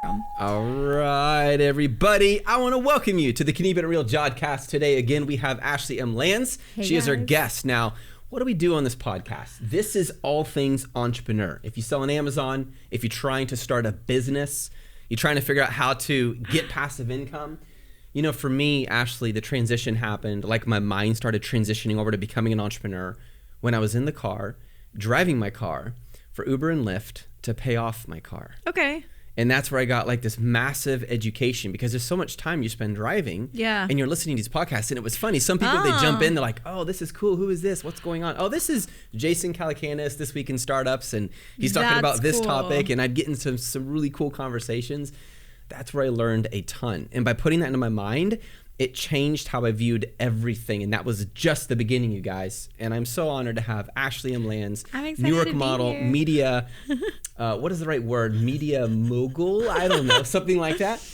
All right, everybody. I want to welcome you to the Can You Keep It Real JODCast. Today, again, we have Ashley M. Lands. She is our guest. Now, what do we do on this podcast? This is all things entrepreneur. If you sell on Amazon, if you're trying to start a business, you're trying to figure out how to get passive income. You know, for me, Ashley, the transition happened, like my mind started transitioning over to becoming an entrepreneur when I was in the car, driving my car for Uber and Lyft to pay off my car. Okay. And that's where I got like this massive education because there's so much time you spend driving. Yeah. And you're listening to these podcasts. And it was funny. Some people, they jump in, they're like, oh, this is cool. Who is this? What's going on? Oh, this is Jason Calacanis, This Week in Startups. And he's talking about this topic. And I'd get into some really cool conversations. That's where I learned a ton. And by putting that into my mind, it changed how I viewed everything. And that was just the beginning, you guys. And I'm so honored to have Ashley M. Lands, New York model, media, what is the right word? Media mogul? I don't know. Something like that.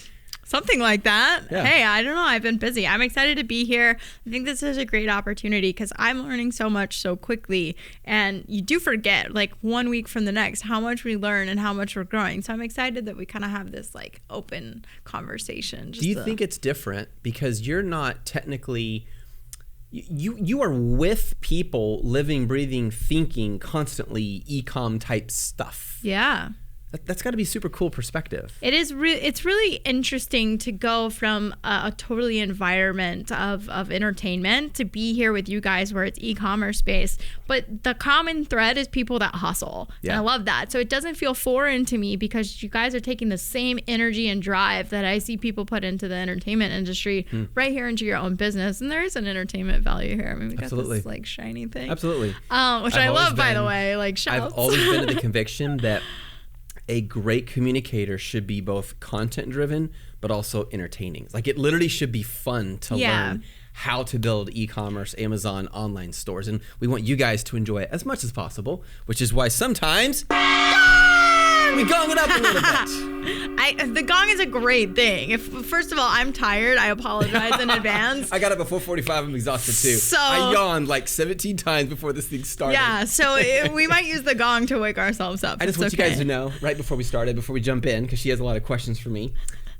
Something like that. Yeah. Hey, I don't know. I've been busy. I'm excited to be here. I think this is a great opportunity because I'm learning so much so quickly. And you do forget, like 1 week from the next, how much we learn and how much we're growing. So I'm excited that we kind of have this like open conversation. Do you think it's different because you're not technically... You are with people living, breathing, thinking constantly e-com type stuff. Yeah. That's got to be super cool perspective. It is. It's really interesting to go from a totally environment of entertainment to be here with you guys where it's e-commerce space. But the common thread is people that hustle. Yeah. And I love that. So it doesn't feel foreign to me because you guys are taking the same energy and drive that I see people put into the entertainment industry right here into your own business. And there is an entertainment value here. I mean, we got this like shiny thing. Absolutely. Which I love, by the way. Like shouts. I've always been to the conviction that a great communicator should be both content driven, but also entertaining. Like it literally should be fun to learn how to build e-commerce, Amazon, online stores. And we want you guys to enjoy it as much as possible, which is why sometimes we gong it up a little bit. The gong is a great thing. First of all, I'm tired. I apologize in advance. I got up at 4:45. I'm exhausted too. So I yawned like 17 times before this thing started. Yeah, so we might use the gong to wake ourselves up. I just want you guys to know, right before we started, before we jump in, because she has a lot of questions for me.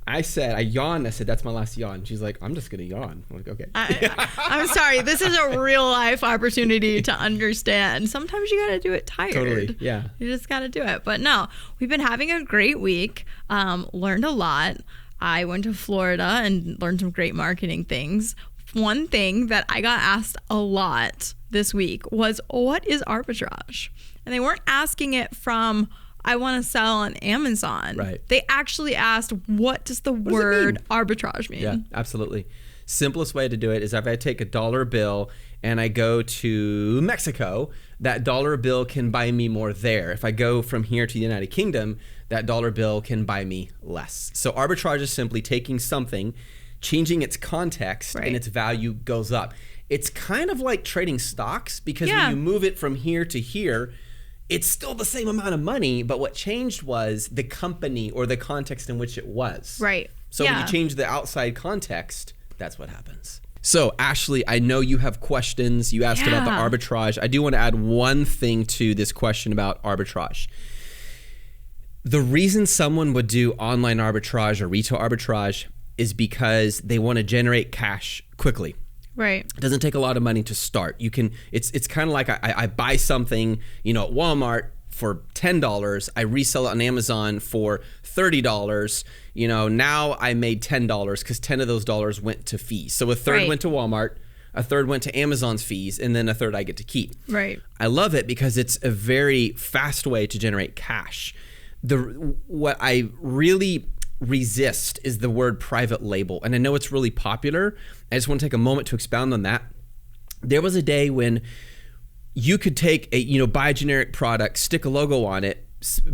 I yawned. I said, that's my last yawn. She's like, I'm just going to yawn. I'm like, okay. I'm sorry. This is a real life opportunity to understand. Sometimes you got to do it tired. Totally, yeah. You just got to do it. But no, we've been having a great week. Learned a lot. I went to Florida and learned some great marketing things. One thing that I got asked a lot this week was, what is arbitrage? And they weren't asking it from... I want to sell on Amazon. Right. They actually asked, what does the word arbitrage mean? Yeah, absolutely. Simplest way to do it is if I take a dollar bill and I go to Mexico, that dollar bill can buy me more there. If I go from here to the United Kingdom, that dollar bill can buy me less. So arbitrage is simply taking something, changing its context, and its value goes up. It's kind of like trading stocks because when you move it from here to here, it's still the same amount of money, but what changed was the company or the context in which it was. Right. So when you change the outside context, that's what happens. So Ashley, I know you have questions. You asked about the arbitrage. I do want to add one thing to this question about arbitrage. The reason someone would do online arbitrage or retail arbitrage is because they want to generate cash quickly. Right. It doesn't take a lot of money to start. You can. It's kind of like I buy something, at Walmart for $10. I resell it on Amazon for $30. Now I made $10 because 10 of those dollars went to fees. So a third went to Walmart, a third went to Amazon's fees, and then a third I get to keep. Right. I love it because it's a very fast way to generate cash. What I really resist is the word private label. And I know it's really popular. I just want to take a moment to expound on that. There was a day when you could take buy a generic product, stick a logo on it,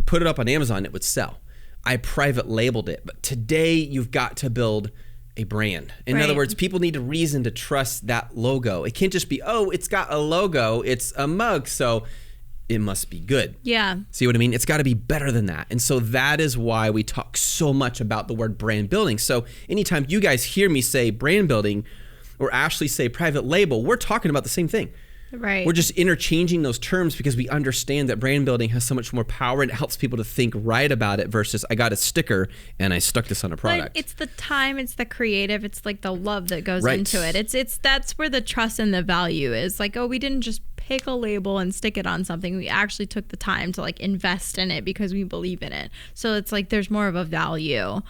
put it up on Amazon, it would sell. I private labeled it. But today you've got to build a brand. In other words, people need a reason to trust that logo. It can't just be, it's got a logo, it's a mug, so it must be good. Yeah. See what I mean? It's got to be better than that. And so that is why we talk so much about the word brand building. So anytime you guys hear me say brand building or Ashley say private label, we're talking about the same thing. Right. We're just interchanging those terms because we understand that brand building has so much more power and it helps people to think right about it versus I got a sticker and I stuck this on a product. But it's the time, it's the creative, it's like the love that goes into it. It's that's where the trust and the value is. Like, oh, we didn't just pick a label and stick it on something. We actually took the time to like invest in it because we believe in it. So it's like there's more of a value.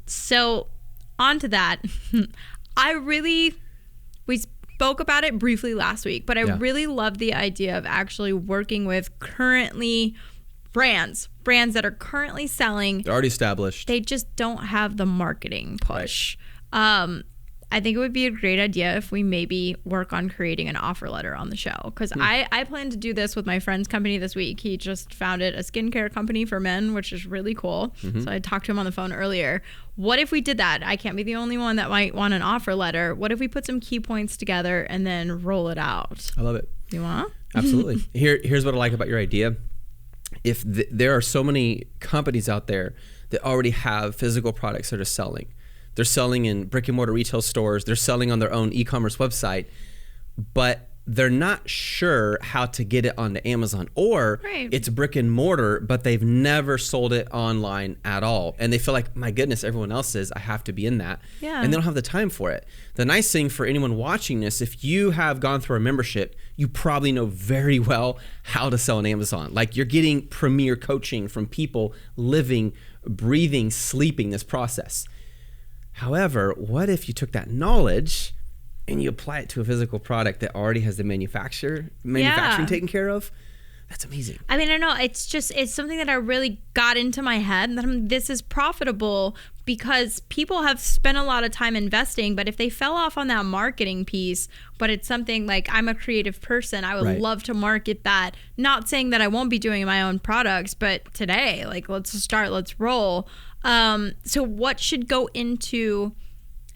So on to that. We spoke about it briefly last week, but I really love the idea of actually working with brands that are currently selling. They're already established. They just don't have the marketing push. Right. I think it would be a great idea if we maybe work on creating an offer letter on the show. Because I plan to do this with my friend's company this week. He just founded a skincare company for men, which is really cool. Mm-hmm. So I talked to him on the phone earlier. What if we did that? I can't be the only one that might want an offer letter. What if we put some key points together and then roll it out? I love it. You want? Absolutely. Here's what I like about your idea. If there are so many companies out there that already have physical products that are selling. They're selling in brick and mortar retail stores. They're selling on their own e-commerce website, but they're not sure how to get it onto Amazon. Or it's brick and mortar, but they've never sold it online at all. And they feel like, my goodness, everyone else is. I have to be in that. Yeah. And they don't have the time for it. The nice thing for anyone watching this, if you have gone through a membership, you probably know very well how to sell on Amazon. Like you're getting premier coaching from people living, breathing, sleeping this process. However, what if you took that knowledge and you apply it to a physical product that already has the manufacturing taken care of? That's amazing. I mean, I know it's something that I really got into my head that this is profitable because people have spent a lot of time investing, but if they fell off on that marketing piece, but it's something like I'm a creative person, I would love to market that. Not saying that I won't be doing my own products, but today, like let's roll. So what should go into,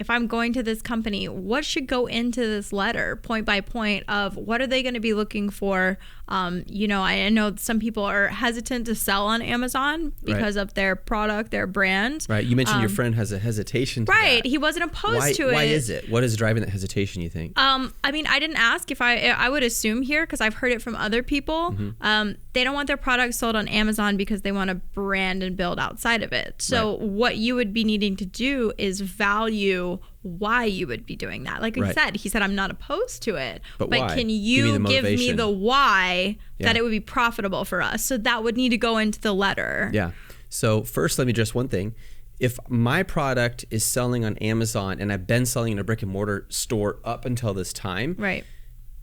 if I'm going to this company, what should go into this letter point by point of what are they going to be looking for? I know some people are hesitant to sell on Amazon because of their product, their brand. Right. You mentioned your friend has a hesitation to that. He wasn't opposed to it. Why is it? What is driving that hesitation, you think? I mean, I didn't ask if I would assume here because I've heard it from other people. Mm-hmm. They don't want their products sold on Amazon because they want to brand and build outside of it. So what you would be needing to do is value why you would be doing that. Like I said, he said, I'm not opposed to it, but can you give me the why that it would be profitable for us? So that would need to go into the letter. Yeah. So first, let me address one thing. If my product is selling on Amazon and I've been selling in a brick and mortar store up until this time,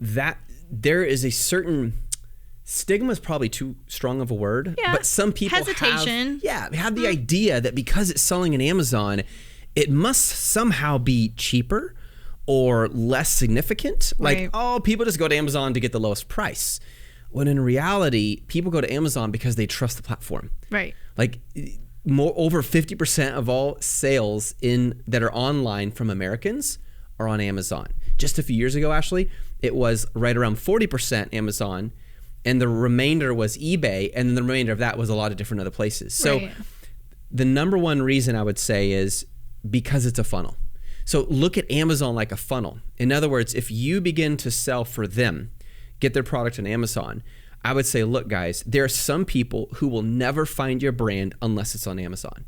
that there is a certain stigma is probably too strong of a word, but some people have the idea that because it's selling on Amazon, it must somehow be cheaper or less significant. Like, people just go to Amazon to get the lowest price. When in reality, people go to Amazon because they trust the platform. Right. Like over 50% of all sales that are online from Americans are on Amazon. Just a few years ago, Ashley, it was right around 40% Amazon, and the remainder was eBay, and then the remainder of that was a lot of different other places. So the number one reason I would say is because it's a funnel. So look at Amazon like a funnel. In other words, if you begin to sell for them, get their product on Amazon, I would say, look, guys, there are some people who will never find your brand unless it's on Amazon.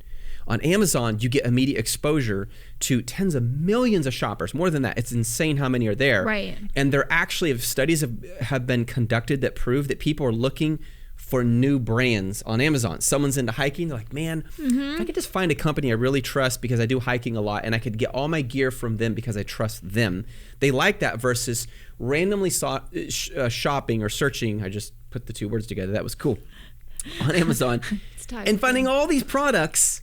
On Amazon, you get immediate exposure to tens of millions of shoppers. More than that, it's insane how many are there. Right. And there actually studies have been conducted that prove that people are looking for new brands on Amazon. Someone's into hiking, they're like, man, if I could just find a company I really trust because I do hiking a lot and I could get all my gear from them because I trust them. They like that versus randomly shopping or searching. I just put the two words together. That was cool. On Amazon and finding all these products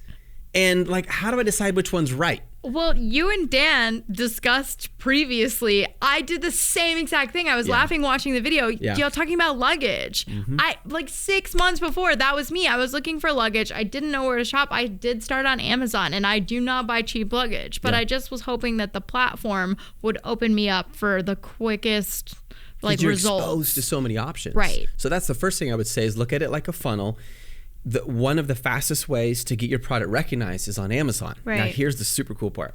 and like, how do I decide which one's right? Well, you and Dan discussed previously. I did the same exact thing. I was laughing watching the video. Y'all talking about luggage. Mm-hmm. I like 6 months before, that was me. I was looking for luggage. I didn't know where to shop. I did start on Amazon, and I do not buy cheap luggage. But I just was hoping that the platform would open me up for the quickest results. You're exposed to so many options. Right. So that's the first thing I would say is look at it like a funnel. One of the fastest ways to get your product recognized is on Amazon. Right. Now, here's the super cool part.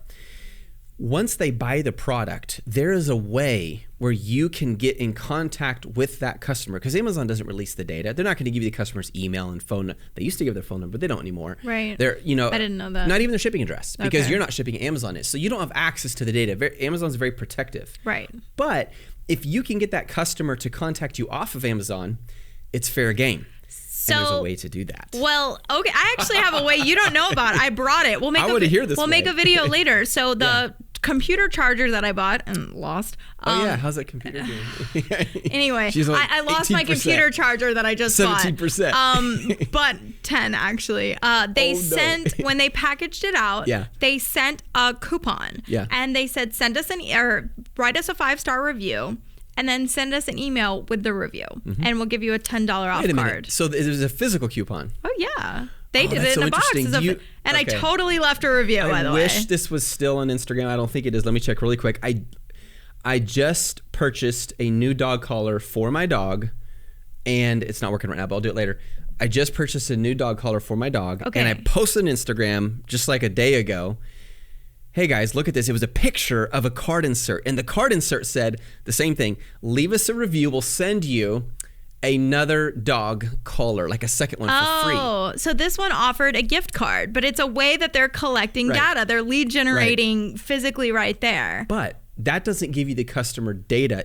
once they buy the product, there is a way where you can get in contact with that customer, because Amazon doesn't release the data. They're not going to give you the customer's email and phone. They used to give their phone number, but they don't anymore. Right. They're, I didn't know that. Not even their shipping address, because Okay. you're not shipping, Amazon is. So you don't have access to the data. Amazon's very protective. Right. But if you can get that customer to contact you off of Amazon, it's fair game. So, and there's a way to do that. Well, okay, I actually have a way you don't know about. I brought it. We'll make I want to hear this. We'll make a video later. So the Yeah. computer charger that I bought and lost. Oh yeah, how's that computer doing? Anyway, She's like I lost my 18%. computer charger that I just 17%. bought. But 10 actually. They sent when they packaged it out. Yeah. They sent a coupon. Yeah. And they said send us or write us a 5-star review. And then send us an email with the review, and we'll give you a $10 off Wait a minute. card. So it was a physical coupon. Oh yeah, they did that's it so in a box. interesting. And I Okay. totally left a review. By the I way, wish this was still on Instagram. I don't think it is. Let me check really quick. I just purchased a new dog collar for my dog, and it's not working right now, but I'll do it later. I just purchased a new dog collar for my dog, Okay. and I posted on Instagram just like a day ago. Hey guys, look at this. It was a picture of a card insert, and the card insert said the same thing. Leave us a review. We'll send you another dog collar, like a second one for free. Oh, so this one offered a gift card, but it's a way that they're collecting Right. data. They're lead generating physically right there. But that doesn't give you the customer data.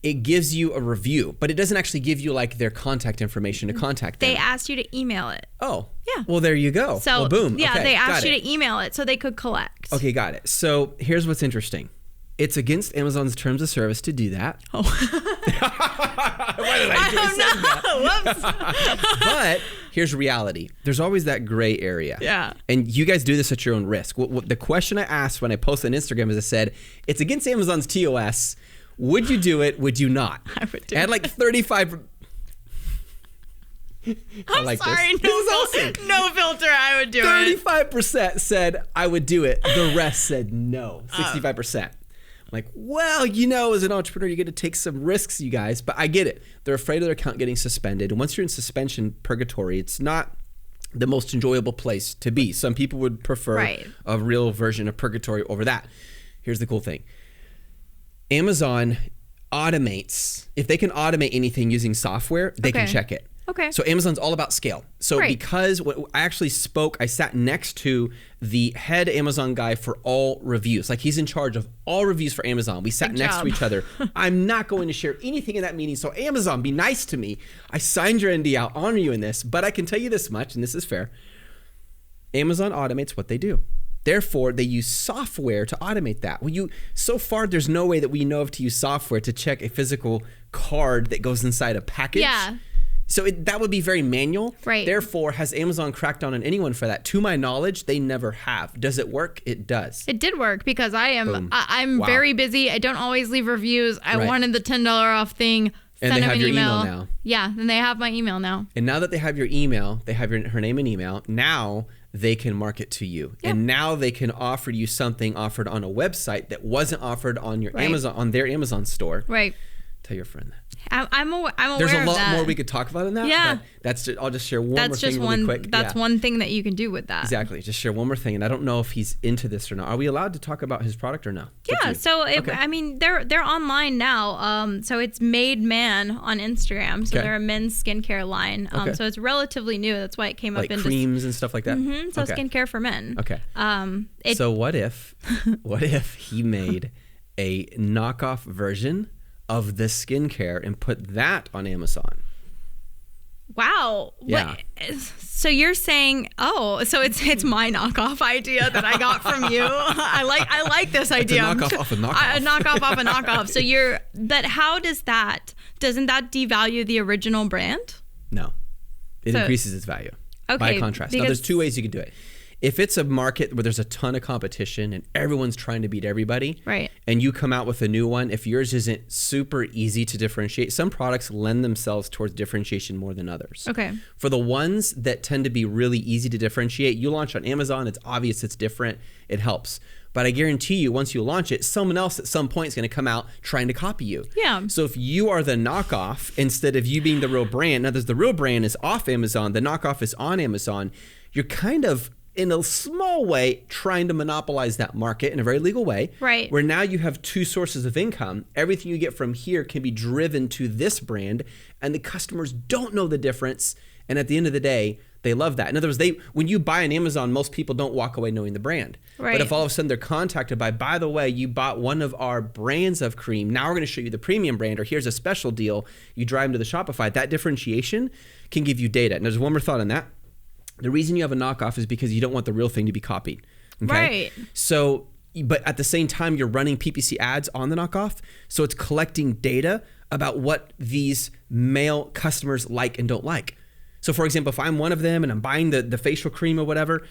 It gives you a review, but it doesn't actually give you like their contact information to contact them. They asked you to email it. Oh. Yeah. Well, there you go. So well, boom. yeah, Okay, they asked got you it. to email it so they could collect. Okay, got it. So here's what's interesting. It's against Amazon's terms of service to do that. Oh. Why did I say that? But here's reality. There's always that gray area. Yeah. And you guys do this at your own risk. The question I asked when I posted on Instagram is I said, it's against Amazon's TOS. Would you do it? Would you not? I would do I had like 35... I'm like sorry, this. This is awesome. no filter. I would do it. 35% said I would do it. The rest said no. 65%. I'm like, well, as an entrepreneur, you get to take some risks, you guys. But I get it. They're afraid of their account getting suspended. And once you're in suspension purgatory, it's not the most enjoyable place to be. Some people would prefer a real version of purgatory over that. Here's the cool thing. Amazon automates. If they can automate anything using software, they can check it. Okay. So Amazon's all about scale. So because I sat next to the head Amazon guy for all reviews. Like he's in charge of all reviews for Amazon. We sat next to each other. I'm not going to share anything in that meeting. So Amazon, be nice to me. I signed your NDA. I'll honor you in this. But I can tell you this much, and this is fair. Amazon automates what they do. Therefore, they use software to automate that. So far, there's no way that we know of to use software to check a physical card that goes inside a package. Yeah. So that would be very manual. Right. Therefore, has Amazon cracked down on anyone for that? To my knowledge, they never have. Does it work? It does. It did work because I'm Wow. very busy. I don't always leave reviews. I wanted the $10 off thing. And Send they them have an your email. email now. Yeah, then they have my email now. And now that they have your email, they have her name and email. Now they can market to you. Yep. And now they can offer you something offered on a website that wasn't offered on your Amazon, on their Amazon store. Right. Tell your friend that. I'm aware There's a of lot that. more we could talk about in that. Yeah. But I'll just share one more thing really quick. That's one thing that you can do with that. Exactly. Just share one more thing. And I don't know if he's into this or not. Are we allowed to talk about his product or no? Yeah. So they're online now. So it's Made Man on Instagram. So they're a men's skincare line. So it's relatively new. That's why it came up like into creams and stuff like that. So skincare for men. Okay. So what if he made a knockoff version of the skincare and put that on Amazon? Wow. Yeah. So you're saying, so it's my knockoff idea that I got from you. I like this idea. It's a knockoff off a knockoff. A knockoff off a knockoff. So but how doesn't that devalue the original brand? No. It increases its value. By contrast. Now there's two ways you can do it. If it's a market where there's a ton of competition and everyone's trying to beat everybody, right, and you come out with a new one, if yours isn't super easy to differentiate, some products lend themselves towards differentiation more than others. Okay. For the ones that tend to be really easy to differentiate, you launch on Amazon, it's obvious it's different, it helps. But I guarantee you, once you launch it, someone else at some point is going to come out trying to copy you. Yeah. So if you are the knockoff, instead of you being the real brand, now the real brand is off Amazon, the knockoff is on Amazon, you're kind of in a small way, trying to monopolize that market in a very legal way. Right. Where now you have two sources of income. Everything you get from here can be driven to this brand, and the customers don't know the difference. And at the end of the day, they love that. In other words, when you buy on Amazon, most people don't walk away knowing the brand. Right. But if all of a sudden they're contacted by the way, you bought one of our brands of cream, now we're going to show you the premium brand, or here's a special deal, you drive them to the Shopify, that differentiation can give you data. And there's one more thought on that. The reason you have a knockoff is because you don't want the real thing to be copied. Okay? Right. So, but at the same time, you're running PPC ads on the knockoff. So it's collecting data about what these male customers like and don't like. So for example, if I'm one of them and I'm buying the facial cream or whatever,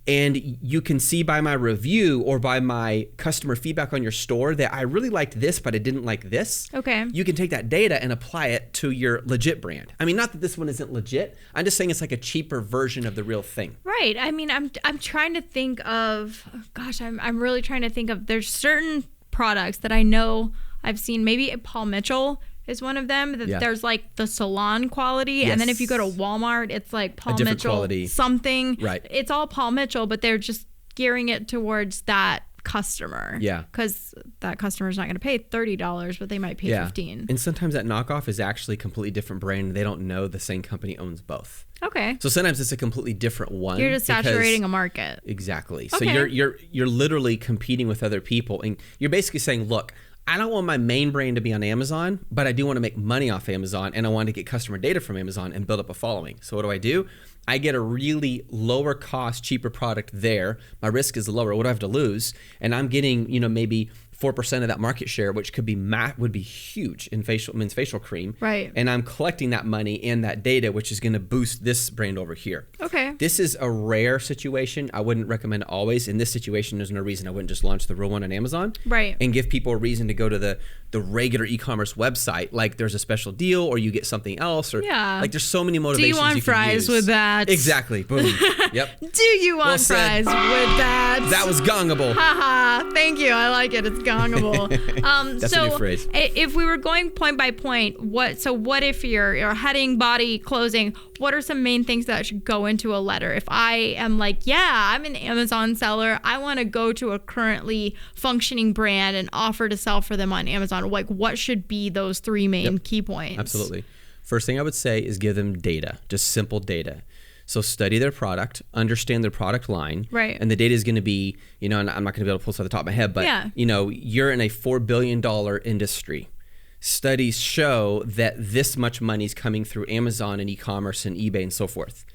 and you can see by my review or by my customer feedback on your store that I really liked this, but I didn't like this. Okay. You can take that data and apply it to your legit brand. I mean, not that this one isn't legit. I'm just saying it's like a cheaper version of the real thing. Right. I mean, I'm trying to think of, I'm really trying to think of, there's certain products that I know I've seen, maybe Paul Mitchell is one of them, that there's like the salon quality. Yes. And then if you go to Walmart, it's like Paul Mitchell quality. Something. Right. It's all Paul Mitchell, but they're just gearing it towards that customer. Yeah. Because that customer's not going to pay $30, but they might pay $15. And sometimes that knockoff is actually a completely different brand. They don't know the same company owns both. Okay. So sometimes it's a completely different one. You're just saturating a market. Exactly. Okay. So you're literally competing with other people, and you're basically saying, look, I don't want my main brand to be on Amazon, but I do want to make money off Amazon, and I want to get customer data from Amazon and build up a following. So what do? I get a really lower cost, cheaper product there. My risk is lower. What do I have to lose? And I'm getting, maybe 4% of that market share, which could be would be huge in men's facial cream. Right. And I'm collecting that money and that data, which is going to boost this brand over here. Okay. This is a rare situation. I wouldn't recommend always. In this situation, there's no reason I wouldn't just launch the real one on Amazon. Right. And give people a reason to go to the regular e-commerce website. Like there's a special deal, or you get something else, or like there's so many motivations. Do you want fries with that? Exactly. Boom. Yep. Do you want fries with that? That was gongable. Haha. Thank you. I like it. It's gongable. That's a new phrase. If we were going point by point, what if you're heading, body, closing, what are some main things that should go into a letter? If I am like, I'm an Amazon seller, I want to go to a currently functioning brand and offer to sell for them on Amazon, like what should be those three main key points? Absolutely. First thing I would say is give them data, just simple data. So study their product, understand their product line. Right. And the data is going to be, and I'm not going to be able to pull this off the top of my head, but, you're in a $4 billion industry. Studies show that this much money is coming through Amazon and e-commerce and eBay and so forth.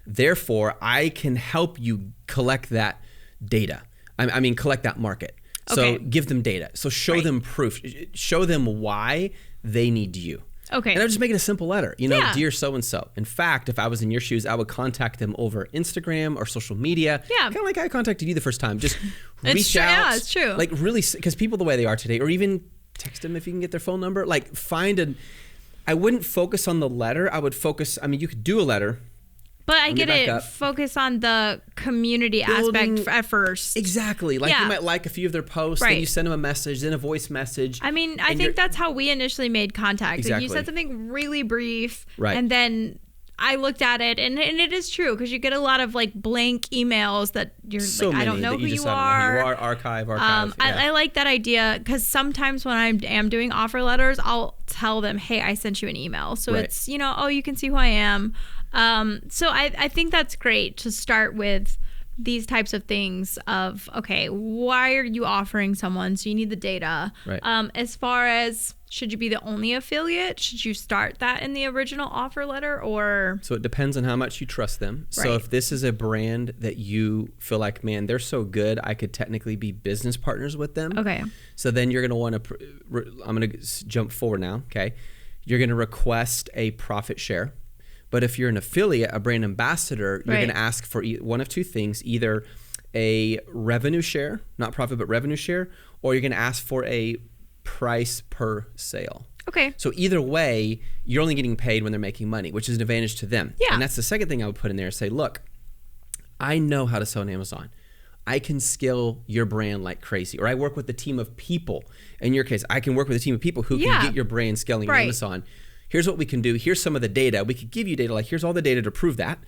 Therefore, I can help you collect that data. I mean, collect that market. So give them data. So show them proof. Show them why they need you. Okay. And I would just make it a simple letter, dear so-and-so. In fact, if I was in your shoes, I would contact them over Instagram or social media. Yeah. Kind of like I contacted you the first time. Just reach out. Yeah, it's true. Like really, because people the way they are today, or even text them if you can get their phone number. Like I wouldn't focus on the letter. I would focus, you could do a letter. But I get it. Focus on the community aspect at first. Exactly. Like you might like a few of their posts, then you send them a message, then a voice message. I mean, I think that's how we initially made contact. Exactly. You said something really brief, and then I looked at it, and it is true, because you get a lot of like blank emails that you're like, I don't know who you are. You are archive. I like that idea, because sometimes when I am doing offer letters, I'll tell them, hey, I sent you an email. So it's, you can see who I am. So I think that's great to start with these types of things of, okay, why are you offering someone? So you need the data. Right. As far as, should you be the only affiliate? Should you start that in the original offer letter, or? So it depends on how much you trust them. Right. So if this is a brand that you feel like, man, they're so good, I could technically be business partners with them. Okay. So then you're going to want to, I'm going to jump forward now. Okay. You're going to request a profit share. But if you're an affiliate, a brand ambassador, you're going to ask for one of two things, either a revenue share, not profit, but revenue share, or you're going to ask for a price per sale. Okay. So either way, you're only getting paid when they're making money, which is an advantage to them. Yeah. And that's the second thing I would put in there, say, look, I know how to sell on Amazon. I can scale your brand like crazy. Or I work with a team of people. In your case, I can work with a team of people who can get your brand scaling on Amazon. Here's what we can do. Here's some of the data. We could give you data, like here's all the data to prove that.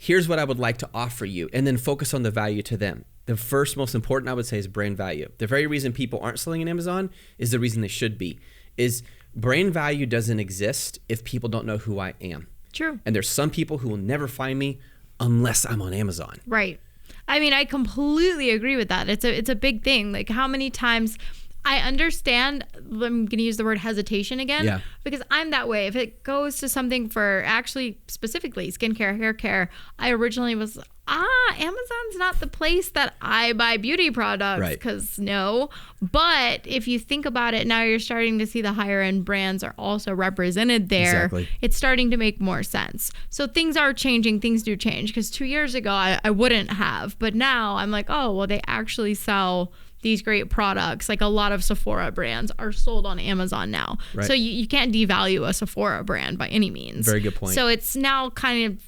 here's what I would like to offer you, and then focus on the value to them. The first most important, I would say, is brand value. The very reason people aren't selling on Amazon is the reason they should be. Is brand value doesn't exist if people don't know who I am. True. And there's some people who will never find me unless I'm on Amazon. Right. I mean, I completely agree with that. It's a big thing. Like, how many times I understand, I'm going to use the word hesitation again, because I'm that way. If it goes to something for actually specifically skincare, hair care, I originally was, Amazon's not the place that I buy beauty products, because no. But if you think about it, now you're starting to see the higher end brands are also represented there. Exactly. It's starting to make more sense. So things are changing. Things do change, because 2 years ago I wouldn't have. But now I'm like, oh, well, they actually sell these great products. Like, a lot of Sephora brands are sold on Amazon now. Right. So you can't devalue a Sephora brand by any means. Very good point. So it's now kind of,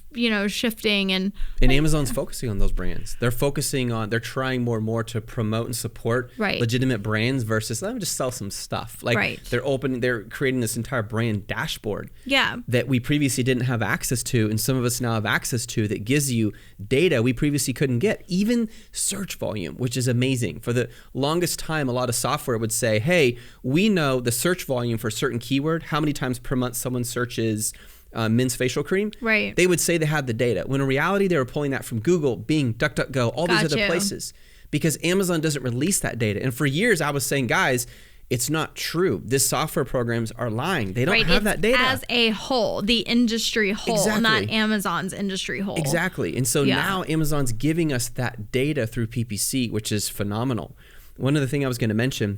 shifting. And Amazon's focusing on those brands. They're trying more and more to promote and support legitimate brands versus, let me just sell some stuff. Like, they're creating this entire brand dashboard that we previously didn't have access to, and some of us now have access to, that gives you data we previously couldn't get. Even search volume, which is amazing. For the longest time, a lot of software would say, hey, we know the search volume for a certain keyword, how many times per month someone searches men's facial cream. Right. They would say they had the data, when in reality they were pulling that from Google, Bing, DuckDuckGo, all these other places, because Amazon doesn't release that data. And for years I was saying, guys, it's not true. These software programs are lying. They don't have that data. As a whole, the industry whole, not Amazon's industry whole. Exactly. And so now Amazon's giving us that data through PPC, which is phenomenal. One other thing I was going to mention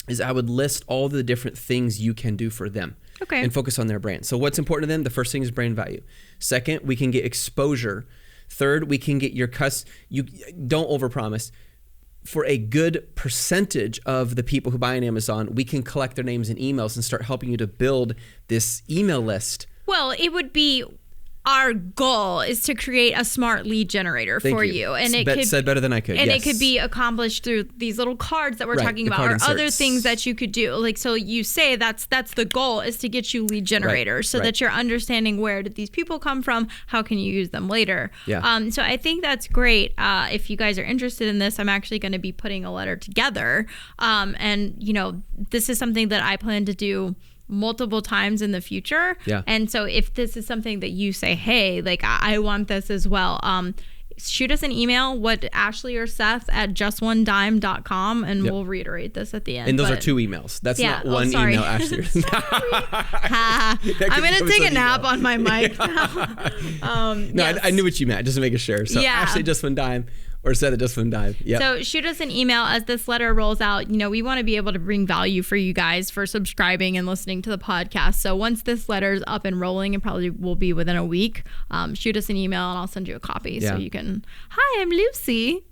is I would list all the different things you can do for them. Okay. And focus on their brand. So what's important to them? The first thing is brand value. Second, we can get exposure. Third, we can get your you don't overpromise. For a good percentage of the people who buy on Amazon, we can collect their names and emails and start helping you to build this email list. Well, it would be, our goal is to create a smart lead generator for you. And it could said better than I could. And it could be accomplished through these little cards that we're talking about, or other things that you could do. Like, so you say that's the goal, is to get you lead generators, so that you're understanding, where did these people come from? How can you use them later? Yeah. So I think that's great. If you guys are interested in this, I'm actually going to be putting a letter together. And this is something that I plan to do multiple times in the future. Yeah. And so if this is something that you say, hey, like, I want this as well, shoot us an email, Ashley or Seth at justonedime.com, and we'll reiterate this at the end. And those are 2 emails. That's not one email, Ashley. I'm going to take a nap on my mic now. I knew what you meant, just to make sure. So Ashley Just One Dime, or Seth at Just One Dime. Yeah. So shoot us an email as this letter rolls out. We want to be able to bring value for you guys for subscribing and listening to the podcast. So once this letter is up and rolling, it probably will be within a week, shoot us an email and I'll send you a copy. So you can, hi, I'm Lucy.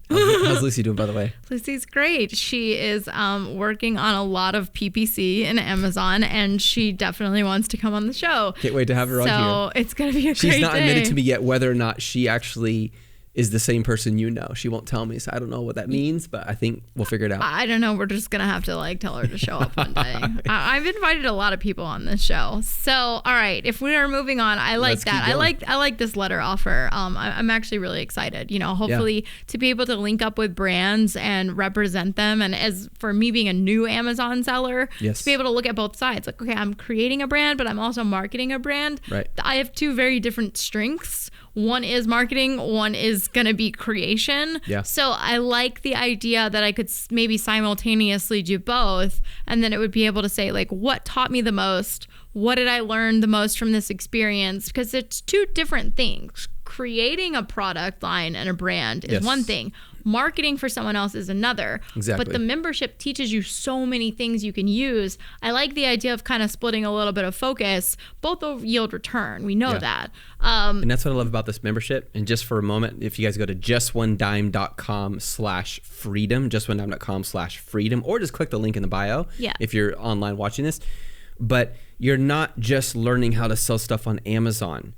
How's Lucy doing, by the way? Lucy's great. She is working on a lot of PPC in Amazon, and she definitely wants to come on the show. Can't wait to have her on here. So it's going to be a great day. She's not admitted to me yet whether or not she actually is the same person She won't tell me, so I don't know what that means, but I think we'll figure it out. I don't know. We're just going to have to tell her to show up one day. I've invited a lot of people on this show. So, all right, if we are moving on, I like that. I like this letter offer. I'm actually really excited, hopefully to be able to link up with brands and represent them. And as for me being a new Amazon seller, to be able to look at both sides, like, okay, I'm creating a brand, but I'm also marketing a brand. Right. I have 2 very different strengths. One is marketing, one is going to be creation. Yeah. So I like the idea that I could maybe simultaneously do both, and then it would be able to say, like, what taught me the most? What did I learn the most from this experience? Because it's 2 different things. Creating a product line and a brand is one thing. Marketing for someone else is another. Exactly. But the membership teaches you so many things you can use. I like the idea of kind of splitting a little bit of focus. Both will yield return. We know that. And that's what I love about this membership. And just for a moment, if you guys go to justonedime.com/freedom, justonedime.com/freedom, or just click the link in the bio if you're online watching this. But you're not just learning how to sell stuff on Amazon.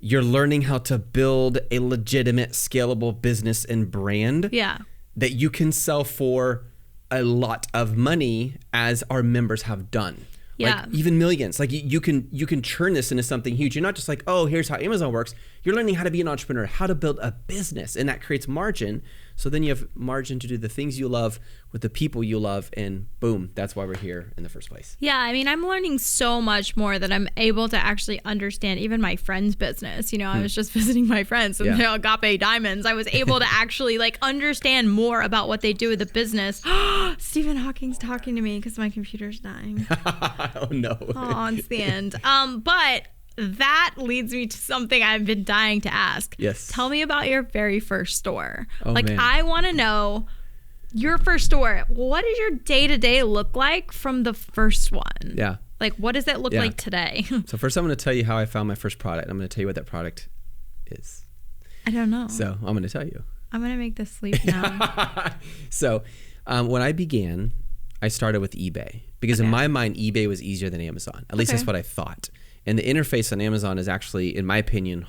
You're learning how to build a legitimate, scalable business and brand that you can sell for a lot of money, as our members have done. Yeah. Like even millions. Like you can turn this into something huge. You're not just like, oh, here's how Amazon works. You're learning how to be an entrepreneur, how to build a business, and that creates margin. So then you have margin to do the things you love with the people you love, and boom, that's why we're here in the first place. Yeah, I mean, I'm learning so much more that I'm able to actually understand even my friend's business. You know, I was just visiting my friends and they're Agape Diamonds. I was able to actually like understand more about what they do with the business. Stephen Hawking's talking to me because my computer's dying. Oh no. Oh, it's the end. But that leads me to something I've been dying to ask. Yes. Tell me about your very first store. Oh, like, man. I want to know your first store. What does your day-to-day look like from the first one? Yeah. Like, what does it look like today? So first I'm going to tell you how I found my first product. I'm going to tell you what that product is. I don't know. So I'm going to tell you. I'm going to make this sleep now. So when I began, I started with eBay because in my mind, eBay was easier than Amazon. At least that's what I thought. And the interface on Amazon is actually, in my opinion,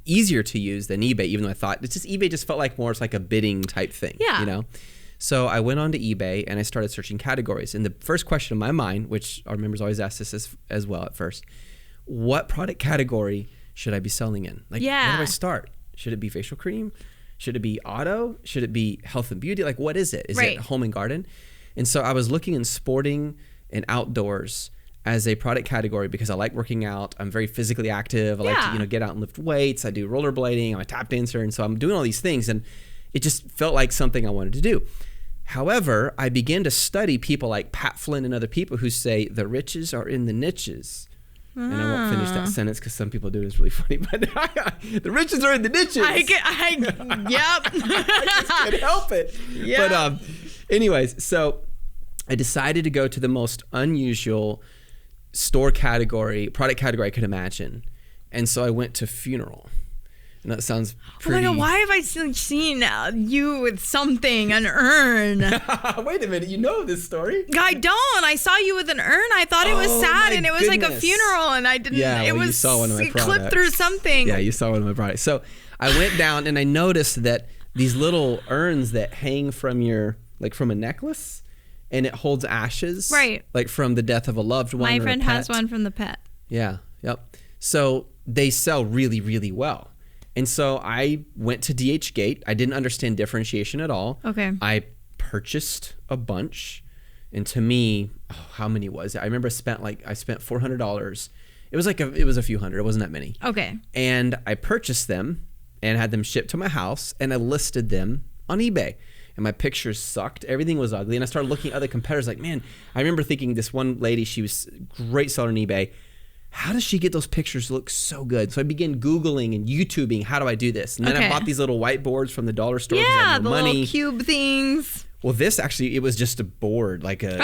easier to use than eBay, even though I thought it's just eBay just felt like more, it's like a bidding type thing, you know? So I went on to eBay and I started searching categories. And the first question in my mind, which our members always ask this as well at first, what product category should I be selling in? Like, where do I start? Should it be facial cream? Should it be auto? Should it be health and beauty? Like, what is it? Is it home and garden? And so I was looking in sporting and outdoors as a product category because I like working out. I'm very physically active. I like to, get out and lift weights. I do rollerblading. I'm a tap dancer. And so I'm doing all these things. And it just felt like something I wanted to do. However, I began to study people like Pat Flynn and other people who say the riches are in the niches. And I won't finish that sentence because some people do it. It's really funny. But the riches are in the niches. Yep. I just can't help it. Yep. But anyways, so I decided to go to the most unusual product category I could imagine. And so I went to funeral. And that sounds pretty... Oh my God, why have I seen you with something, an urn? Wait a minute, you know this story? I don't. I saw you with an urn. I thought it was sad and it was like a funeral and I didn't... Yeah, it was, you saw one of my products. Clipped through something. Yeah, you saw one of my products. So I went down and I noticed that these little urns that hang from from a necklace, and it holds ashes. Right. Like from the death of a loved one. My friend has one from the pet. Yeah. Yep. So they sell really, really well. And so I went to DHgate. I didn't understand differentiation at all. Okay. I purchased a bunch. And to me, how many was it? I remember I spent $400. It was a few hundred. It wasn't that many. Okay. And I purchased them and had them shipped to my house, and I listed them on eBay. And my pictures sucked. Everything was ugly. And I started looking at other competitors like, man, I remember thinking this one lady, she was a great seller on eBay. How does she get those pictures to look so good? So I began Googling and YouTubing, how do I do this? And then I bought these little whiteboards from the dollar store. Yeah, the little cube things. Well, this actually, it was just a board, like a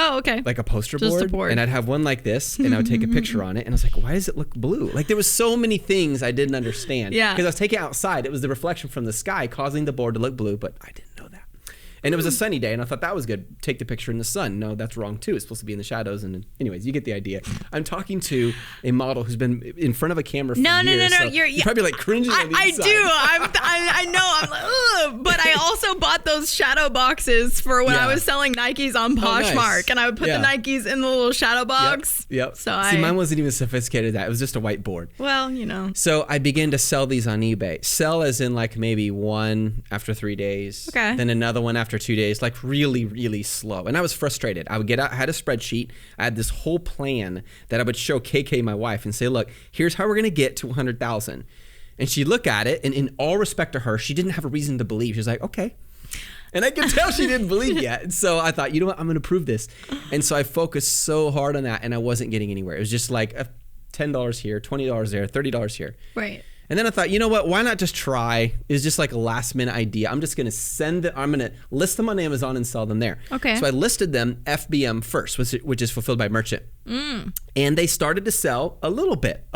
poster board. Just a board. And I'd have one like this, and I would take a picture on it. And I was like, why does it look blue? Like there was so many things I didn't understand. Yeah. Because I was taking it outside. It was the reflection from the sky causing the board to look blue, but I didn't know that. And it was a sunny day, and I thought that was good. Take the picture in the sun. No, that's wrong too. It's supposed to be in the shadows. And anyways, you get the idea. I'm talking to a model who's been in front of a camera for years. No. So you're probably like cringing on the inside. I know. I'm like, ugh. But I also bought those shadow boxes for when I was selling Nikes on Poshmark, nice. And I would put the Nikes in the little shadow box. Yep. So mine wasn't even sophisticated. That it was just a whiteboard. Well, So I began to sell these on eBay. Sell as in like maybe one after 3 days. Okay. Then another one after 2 days, like really, really slow. And I was frustrated. I would get out, I had a spreadsheet. I had this whole plan that I would show KK, my wife, and say, look, here's how we're going to get to 100,000. And she'd look at it, and in all respect to her, she didn't have a reason to believe. She was like, okay. And I could tell she didn't believe yet. And so I thought, you know what, I'm going to prove this. And so I focused so hard on that, and I wasn't getting anywhere. It was just like $10 here, $20 there, $30 here. Right. And then I thought, you know what? Why not just try? It's just like a last minute idea. I'm just going to I'm going to list them on Amazon and sell them there. Okay. So I listed them FBM first, which is fulfilled by merchant. And they started to sell a little bit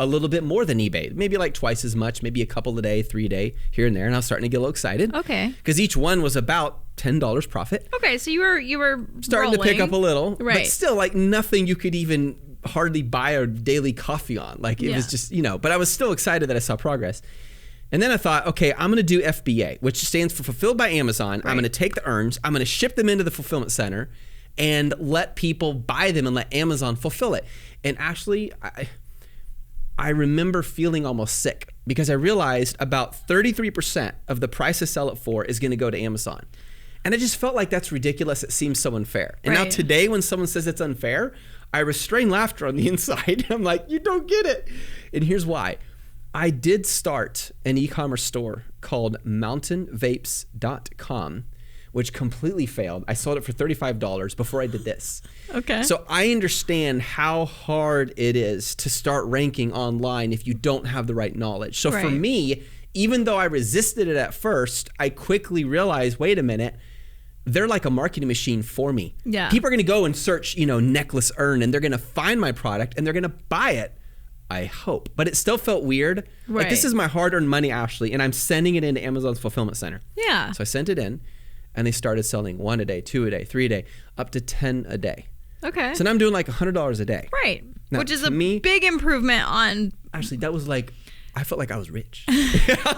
more than eBay. Maybe like twice as much, maybe a couple a day, 3 a day, here and there. And I was starting to get a little excited. Okay. Because each one was about $10 profit. Okay. So you were starting rolling. To pick up a little. Right. But still like nothing you could even hardly buy a daily coffee on. Like it was just, but I was still excited that I saw progress. And then I thought, okay, I'm going to do FBA, which stands for Fulfilled by Amazon. Right. I'm going to take the earns, I'm going to ship them into the fulfillment center, and let people buy them and let Amazon fulfill it. And actually, I remember feeling almost sick because I realized about 33% of the price I sell it for is going to go to Amazon. And I just felt like that's ridiculous. It seems so unfair. And now today when someone says it's unfair, I restrain laughter on the inside. I'm like, you don't get it. And here's why. I did start an e-commerce store called mountainvapes.com, which completely failed. I sold it for $35 before I did this. Okay. So I understand how hard it is to start ranking online if you don't have the right knowledge. So for me, even though I resisted it at first, I quickly realized, wait a minute, they're like a marketing machine for me. Yeah. People are going to go and search, necklace urn, and they're going to find my product and they're going to buy it. I hope. But it still felt weird. Right. Like, this is my hard-earned money, Ashley, and I'm sending it into Amazon's fulfillment center. Yeah. So I sent it in, and they started selling 1 a day, 2 a day, 3 a day, up to 10 a day. Okay. So now I'm doing like $100 a day. Right. Now, which is a me, big improvement on... Actually, that was like... I felt like I was rich.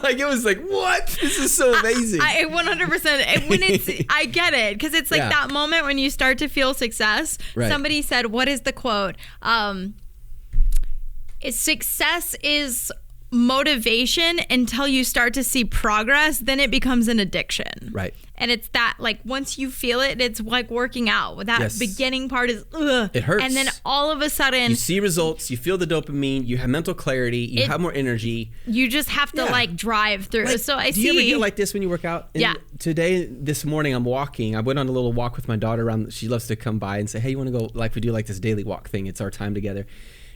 Like, it was like, what? This is so amazing. I 100%. When I get it, because it's like that moment when you start to feel success. Right. Somebody said, what is the quote? Success is motivation until you start to see progress, then it becomes an addiction. Right. And it's that, like, once you feel it, it's like working out. That beginning part is, ugh. It hurts. And then all of a sudden... You see results, you feel the dopamine, you have mental clarity, you have more energy. You just have to, like, drive through. Like, so I do see... you ever get like this when you work out? And this morning, I'm walking. I went on a little walk with my daughter around. She loves to come by and say, hey, you want to go, like, we do like this daily walk thing. It's our time together.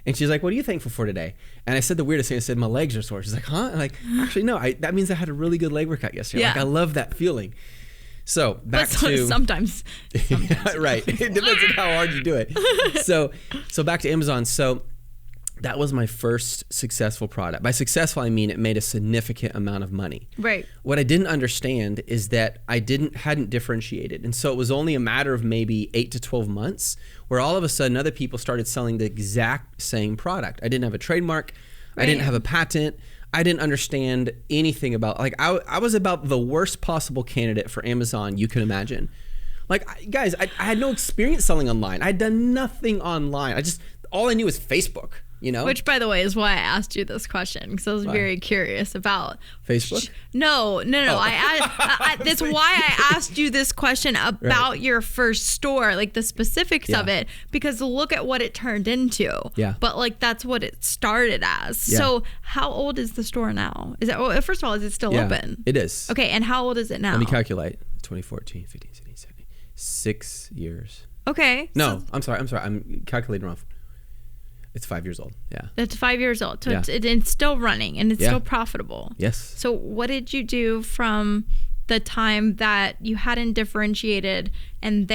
And she's like, what are you thankful for today? And I said the weirdest thing. I said, my legs are sore. She's like, huh? I'm like, actually, no. That means I had a really good leg workout yesterday. Like, I love that feeling. So back to... Sometimes. Right. It depends on how hard you do it. So back to Amazon. So that was my first successful product. By successful, I mean it made a significant amount of money. Right. What I didn't understand is that I hadn't differentiated. And so it was only a matter of maybe 8 to 12 months where all of a sudden other people started selling the exact same product. I didn't have a trademark. Right. I didn't have a patent. I didn't understand anything about, like, I was about the worst possible candidate for Amazon you can imagine. Like, guys, I had no experience selling online. I'd done nothing online. All I knew was Facebook. Which, by the way, is why I asked you this question, because I was very curious about Facebook. No. That's why I asked you this question about your first store, like the specifics of it, because look at what it turned into. Yeah. But like that's what it started as. Yeah. So how old is the store now? First of all, is it still open? It is. Okay, and how old is it now? Let me calculate. 2014, 15, 16, 17, 6 years. Okay. No, I'm sorry. I'm calculating wrong. It's 5 years old. Yeah. It's 5 years old. So it's still running and it's still profitable. Yes. So what did you do from the time that you hadn't differentiated and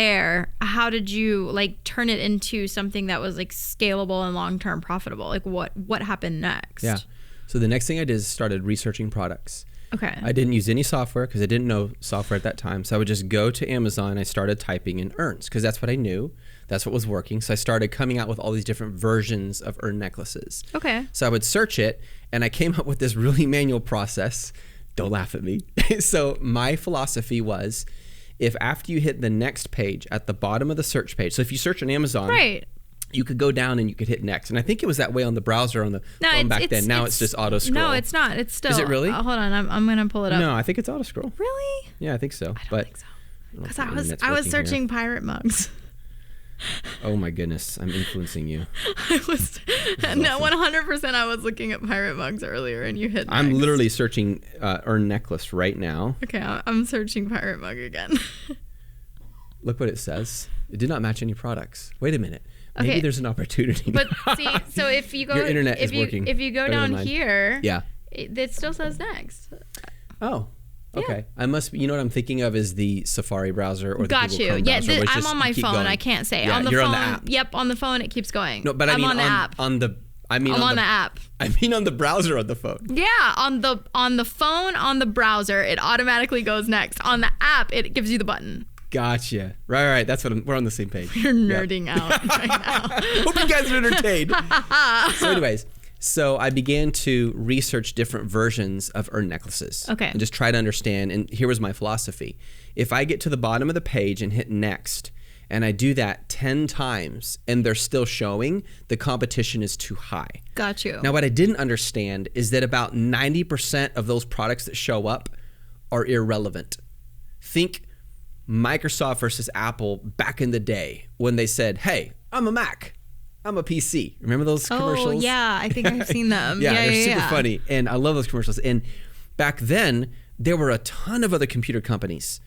how did you like turn it into something that was like scalable and long-term profitable? Like what happened next? Yeah. So the next thing I did is started researching products. Okay. I didn't use any software because I didn't know software at that time. So I would just go to Amazon. I started typing in urns because that's what I knew. That's what was working. So I started coming out with all these different versions of urn necklaces. Okay. So I would search it and I came up with this really manual process. Don't laugh at me. So my philosophy was, if after you hit the next page at the bottom of the search page, so if you search on Amazon, you could go down and you could hit next. And I think it was that way on the browser on the phone back then. Now it's just auto scroll. No, it's not. It's still. Is it really? Hold on. I'm going to pull it up. No, I think it's auto scroll. Really? Yeah, I think so. I don't think so. Because I was searching pirate mugs. Oh my goodness, I'm influencing you. I was 100%. I was looking at pirate mugs earlier, and you hit. I'm literally searching urn necklace right now. Okay, I'm searching pirate mug again. Look what it says. It did not match any products. Wait a minute. Maybe there's an opportunity. But see, so if you go, your internet is working. If you go down here, it still says next. Oh. Okay, I must be. You know what I'm thinking of is the Safari browser or the Google Chrome browser. Yeah, I'm on my phone. Going. I can't say on the you're phone. On the app. Yep, on the phone it keeps going. No, but I'm on the app. I'm on the app. I mean on the browser on the phone. Yeah, on the phone on the browser it automatically goes next. On the app it gives you the button. Gotcha. Right. That's what we're on the same page. You're nerding out right now. Hope you guys are entertained. So, anyways. So I began to research different versions of urn necklaces. Okay. And just try to understand. And here was my philosophy. If I get to the bottom of the page and hit next, and I do that 10 times and they're still showing, the competition is too high. Got you. Now, what I didn't understand is that about 90% of those products that show up are irrelevant. Think Microsoft versus Apple back in the day when they said, hey, I'm a Mac. I'm a PC. Remember those commercials? Oh, yeah. I think I've seen them. Yeah, they're super funny. And I love those commercials. And back then, there were a ton of other computer companies,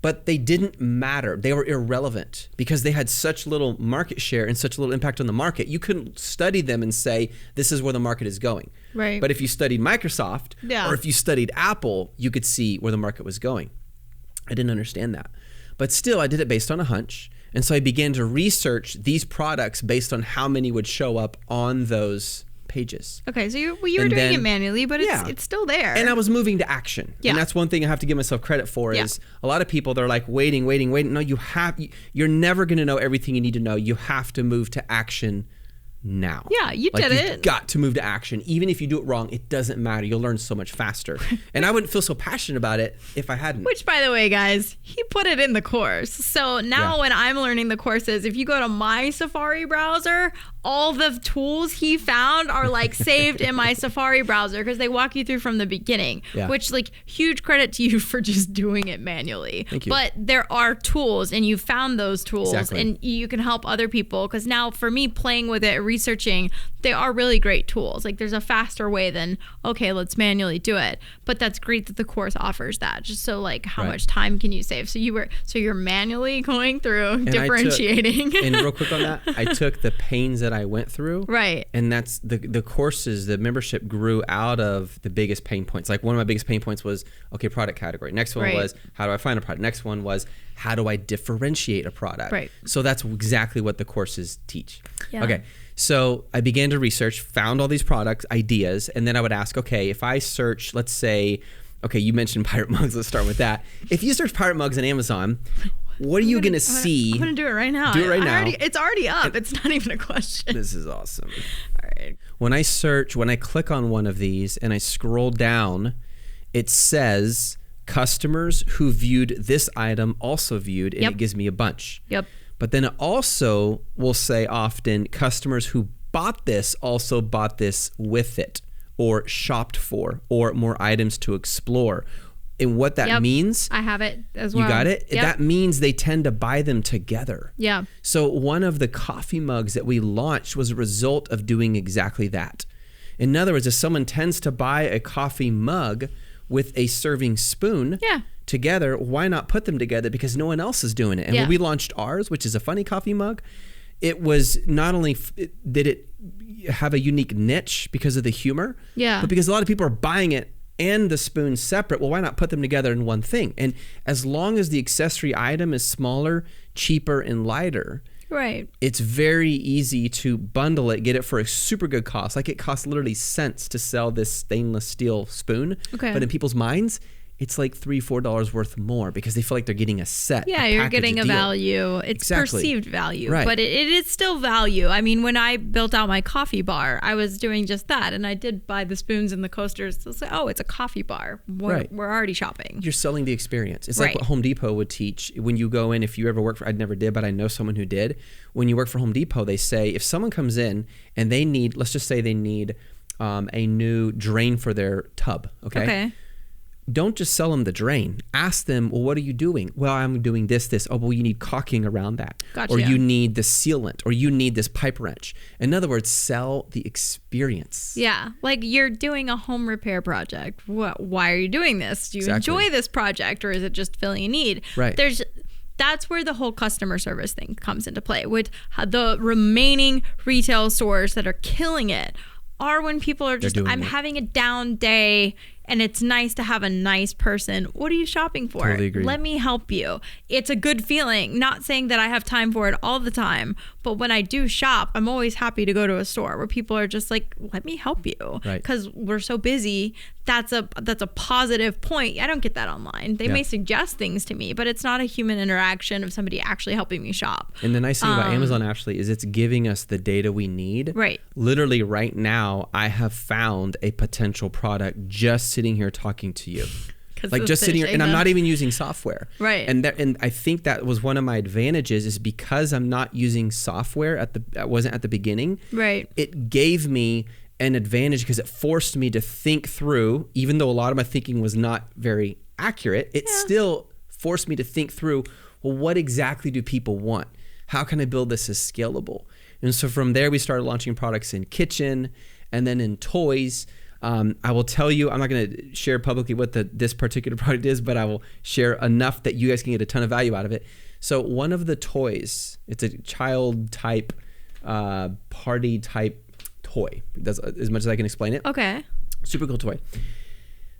but they didn't matter. They were irrelevant because they had such little market share and such little impact on the market. You couldn't study them and say, this is where the market is going. Right. But if you studied Microsoft or if you studied Apple, you could see where the market was going. I didn't understand that. But still, I did it based on a hunch. And so I began to research these products based on how many would show up on those pages. Okay, so you were doing it manually, but it's still there. And I was moving to action. Yeah. And that's one thing I have to give myself credit for is a lot of people, they're like waiting. No, you're never going to know everything you need to know. You have to move to action now. Yeah, you did it. You've got to move to action. Even if you do it wrong, it doesn't matter. You'll learn so much faster. And I wouldn't feel so passionate about it if I hadn't. Which, by the way, guys, he put it in the course. So now when I'm learning the courses, if you go to my Safari browser, all the tools he found are like saved in my Safari browser because they walk you through from the beginning, which like huge credit to you for just doing it manually. Thank you. But there are tools and you found those tools and you can help other people because now for me playing with it, researching, they are really great tools. Like there's a faster way than, okay, let's manually do it. But that's great that the course offers that. Just so like how much time can you save? So you're manually going through and differentiating. And real quick on that, I took the pains that I went through. Right. And that's the courses, the membership grew out of the biggest pain points. Like one of my biggest pain points was, okay, product category. Next one was, how do I find a product? Next one was, how do I differentiate a product? Right. So that's exactly what the courses teach. Yeah. Okay. So I began to research, found all these product ideas, and then I would ask, okay, if I search, let's say, okay, you mentioned pirate mugs. Let's start with that. If you search pirate mugs on Amazon, what are you going to see? I'm going to do it right now. Do it right now. It's already up. It's not even a question. This is awesome. All right. When I click on one of these and I scroll down, it says customers who viewed this item also viewed, and it gives me a bunch. Yep. But then it also will say often customers who bought this also bought this with it or shopped for or more items to explore. And what that means, I have it as well. You got it? Yep. That means they tend to buy them together. Yeah. So one of the coffee mugs that we launched was a result of doing exactly that. In other words, if someone tends to buy a coffee mug with a serving spoon together, why not put them together? Because no one else is doing it. And when we launched ours, which is a funny coffee mug, it was not only did it have a unique niche because of the humor, but because a lot of people are buying it and the spoon separate. Well, why not put them together in one thing? And as long as the accessory item is smaller, cheaper, and lighter, it's very easy to bundle it, get it for a super good cost. Like it costs literally cents to sell this stainless steel spoon. But in people's minds, it's like $3-4 worth more because they feel like they're getting a set. Yeah, you're getting a value. It's perceived value, but it is still value. I mean, when I built out my coffee bar, I was doing just that, and I did buy the spoons and the coasters. So say, oh, it's a coffee bar. We're already shopping. You're selling the experience. It's like what Home Depot would teach when you go in. If you ever work for, I never did, but I know someone who did. When you work for Home Depot, they say if someone comes in and they need, let's just say they need a new drain for their tub. Okay. Don't just sell them the drain. Ask them, well, what are you doing? Well, I'm doing this. Oh, well, you need caulking around that. Gotcha. Or you need the sealant, or you need this pipe wrench. In other words, sell the experience. Yeah, like you're doing a home repair project. Why are you doing this? Do you enjoy this project, or is it just filling a need? That's where the whole customer service thing comes into play. With the remaining retail stores that are killing it are when people are just, I'm having a down day and it's nice to have a nice person. What are you shopping for? Totally agree. Let me help you. It's a good feeling. Not saying that I have time for it all the time, but when I do shop, I'm always happy to go to a store where people are just like, let me help you. Because we're so busy. That's a positive point. I don't get that online. They may suggest things to me, but it's not a human interaction of somebody actually helping me shop. And the nice thing about Amazon, Ashley, is it's giving us the data we need. Literally right now, I have found a potential product just sitting here talking to you. Like just sitting here, and I'm not even using software. Right. And I think that was one of my advantages, is because I'm not using software I wasn't at the beginning. Right. It gave me an advantage because it forced me to think through, even though a lot of my thinking was not very accurate, it still forced me to think through, well, what exactly do people want? How can I build this as scalable? And so from there, we started launching products in kitchen and then in toys. I will tell you, I'm not going to share publicly what this particular product is, but I will share enough that you guys can get a ton of value out of it. So one of the toys, it's a child type, party type toy. That's as much as I can explain it. Okay. Super cool toy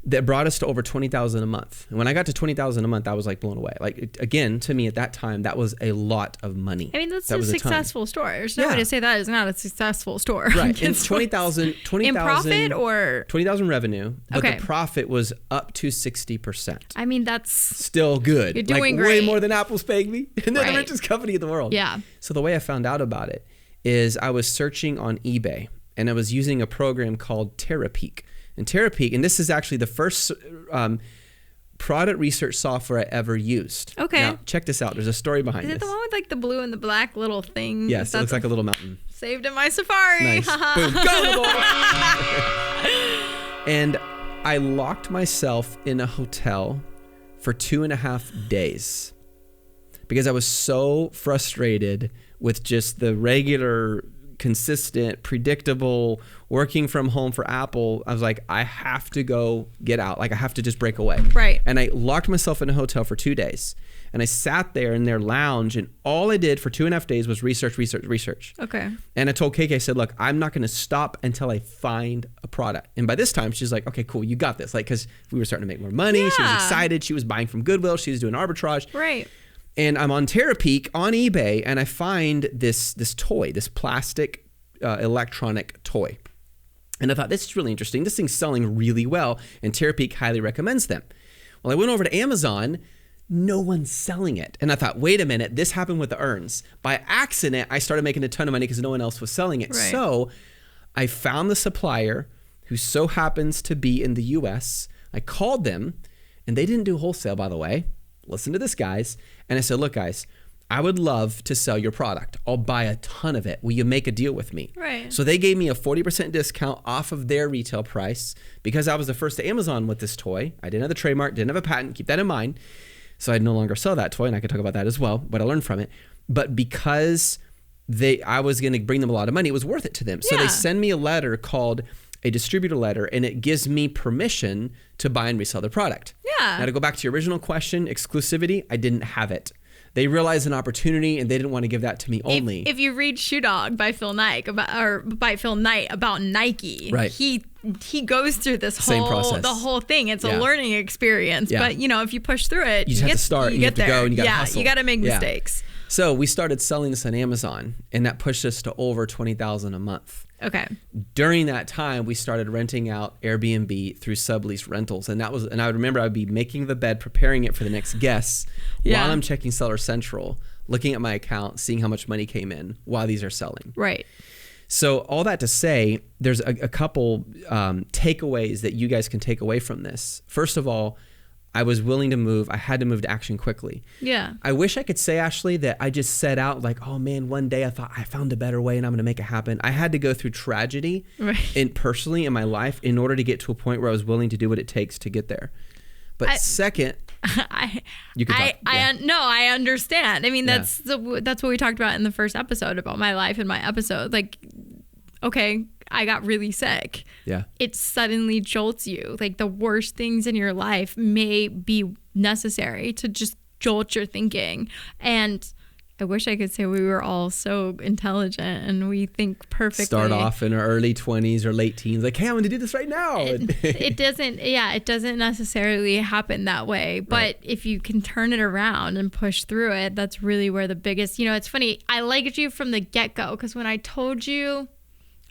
that brought us to over $20,000 a month. And when I got to $20,000 a month, I was like blown away. Like, again, to me at that time, that was a lot of money. I mean, that's a successful store. There's no way to say that is not a successful store. Right. And $20,000 in profit or $20,000 revenue, but okay. the profit was up to 60%. I mean, that's still good. You're doing like great. Way more than Apple's paying me. And they're the richest company in the world. Yeah. So the way I found out about it is I was searching on eBay, and I was using a program called Terapeak. And Terapeak, and this is actually the first product research software I ever used. Okay. Now, check this out. There's a story behind this. Is it the one with like the blue and the black little thing? Yes, it looks like a little mountain. Saved in my Safari. Nice. Boom. Go, boy. And I locked myself in a hotel for 2.5 days because I was so frustrated with just the regular, consistent, predictable working from home for Apple. I was like, I have to go get out. Like, I have to just break away. Right. And I locked myself in a hotel for 2 days. And I sat there in their lounge, and all I did for 2.5 days was research. Okay. And I told KK, I said, look, I'm not going to stop until I find a product. And by this time, she's like, okay, cool, you got this. Like, because we were starting to make more money. Yeah. She was excited. She was buying from Goodwill. She was doing arbitrage. Right. And I'm on Terapeak on eBay, and I find this toy, this plastic electronic toy. And I thought, this is really interesting. This thing's selling really well, and Terapeak highly recommends them. Well, I went over to Amazon. No one's selling it. And I thought, wait a minute, this happened with the urns. By accident, I started making a ton of money because no one else was selling it. Right. So I found the supplier, who so happens to be in the US. I called them, and they didn't do wholesale, by the way. Listen to this, guys. And I said, look, guys, I would love to sell your product. I'll buy a ton of it. Will you make a deal with me? Right. So they gave me a 40% discount off of their retail price because I was the first to Amazon with this toy. I didn't have the trademark, didn't have a patent. Keep that in mind. So I'd no longer sell that toy, and I could talk about that as well, what I learned from it. But because I was going to bring them a lot of money, it was worth it to them. So they send me a letter called a distributor letter, and it gives me permission to buy and resell their product. Yeah. Now, to go back to your original question, exclusivity, I didn't have it. They realized an opportunity, and they didn't want to give that to me only. If you read Shoe Dog by Phil Knight about Nike, right. he goes through this Same process. the whole thing. It's a learning experience. Yeah. But if you push through it, you just have to start, and you have to go, and you got to hustle. You got to make mistakes. So we started selling this on Amazon, and that pushed us to over $20,000 a month. Okay. During that time, we started renting out Airbnb through sublease rentals, and I would remember I'd be making the bed, preparing it for the next guests, while I'm checking Seller Central, looking at my account, seeing how much money came in while these are selling. Right. So all that to say, there's a couple takeaways that you guys can take away from this. First of all, I was willing to move. I had to move to action quickly. Yeah. I wish I could say, Ashley, that I just set out like, oh man, one day I thought I found a better way and I'm going to make it happen. I had to go through tragedy personally in my life in order to get to a point where I was willing to do what it takes to get there. But second, you can talk. I understand. I mean, that's what we talked about in the first episode about my life and my episode. Like, okay, I got really sick. Yeah. It suddenly jolts you. Like, the worst things in your life may be necessary to just jolt your thinking. And I wish I could say we were all so intelligent and we think perfectly. Start off in our early 20s or late teens, like, hey, I'm going to do this right now. It doesn't necessarily happen that way. But if you can turn it around and push through it, that's really where the biggest, it's funny. I liked you from the get-go because when I told you,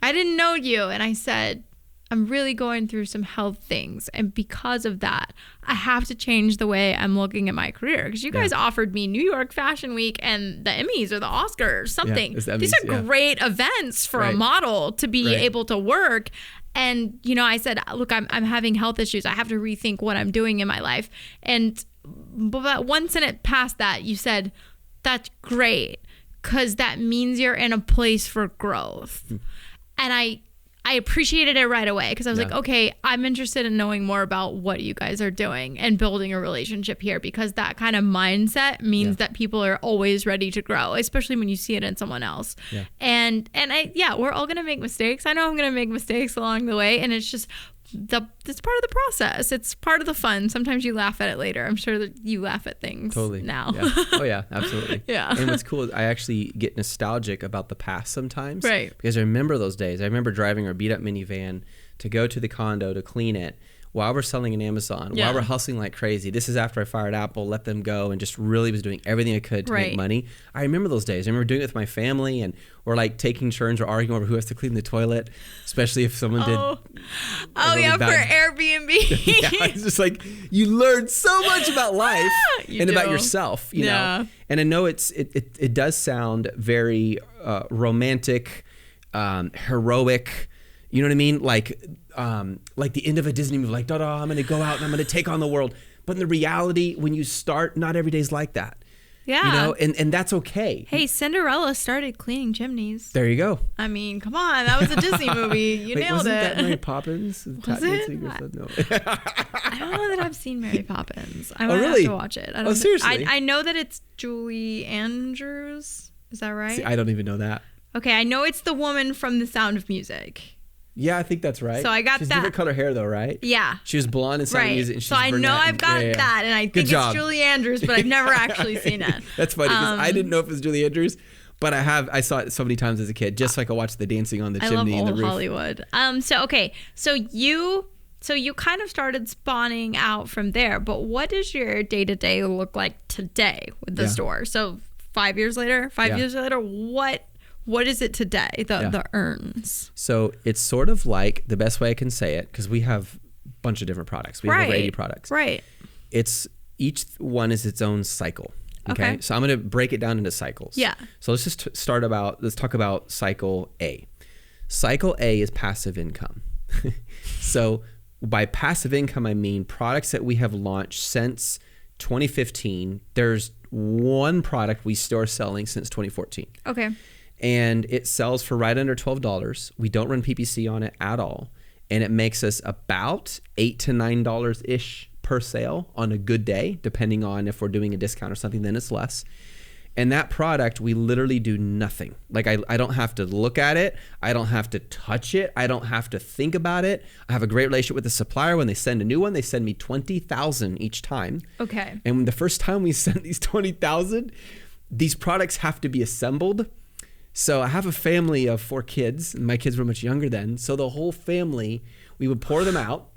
I didn't know you, and I said, I'm really going through some health things. And because of that, I have to change the way I'm looking at my career. Because you guys offered me New York Fashion Week and the Emmys or the Oscars, something. Yeah, the Emmys, these are great events for a model to be able to work. And, I said, look, I'm having health issues. I have to rethink what I'm doing in my life. But once it passed that, you said, that's great, because that means you're in a place for growth. And I appreciated it right away, because I was like, okay, I'm interested in knowing more about what you guys are doing and building a relationship here, because that kind of mindset means that people are always ready to grow, especially when you see it in someone else. Yeah. And we're all going to make mistakes. I know I'm going to make mistakes along the way, and it's just it's part of the process. It's part of the fun. Sometimes you laugh at it later. I'm sure that you laugh at things now. Yeah. Oh yeah, absolutely. Yeah. And what's cool is I actually get nostalgic about the past sometimes. Right. Because I remember those days. I remember driving our beat up minivan to go to the condo to clean it while we're selling on Amazon, while we're hustling like crazy. This is after I fired Apple, let them go, and just really was doing everything I could to make money. I remember those days. I remember doing it with my family, and we're like taking turns or arguing over who has to clean the toilet, especially if someone did. Really for Airbnb. It's just like you learn so much about life and about yourself, you know. And I know it does sound very romantic, heroic. You know what I mean? Like the end of a Disney movie, like, I'm going to go out and I'm going to take on the world. But in the reality, when you start, not every day's like that. Yeah. You know, and that's okay. Hey, Cinderella started cleaning chimneys. There you go. I mean, come on. That was a Disney movie. You nailed wasn't it. That Mary Poppins? Was it? No. I don't know that I've seen Mary Poppins. I might have to watch it. Seriously? I know that it's Julie Andrews. Is that right? See, I don't even know that. Okay, I know it's the woman from The Sound of Music. Yeah, I think that's right. So I got She's that. different color hair though, right? Yeah. She was blonde in Sound of Music, and she's so I know I've got that, and I think it's Julie Andrews, but I've never actually seen it. That's funny because I didn't know if it was Julie Andrews, but I saw it so many times as a kid, just so I could watch the dancing on the chimney and the roof. I love old Hollywood. So you kind of started spawning out from there, but what does your day-to-day look like today with the store? So 5 years later, what is it today, the earns? So it's sort of like, the best way I can say it, because we have a bunch of different products. We have over 80 products. Right. Each one is its own cycle. Okay. So I'm going to break it down into cycles. Yeah. So let's just let's talk about cycle A. Cycle A is passive income. So by passive income, I mean products that we have launched since 2015. There's one product we still are selling since 2014. Okay. And it sells for right under $12. We don't run PPC on it at all. And it makes us about $8 to $9-ish per sale on a good day, depending on if we're doing a discount or something, then it's less. And that product, we literally do nothing. Like I don't have to look at it. I don't have to touch it. I don't have to think about it. I have a great relationship with the supplier. When they send a new one, they send me 20,000 each time. Okay. And when the first time we sent these 20,000, these products have to be assembled. So I have a family of 4 kids, and my kids were much younger then. So the whole family, we would pour them out,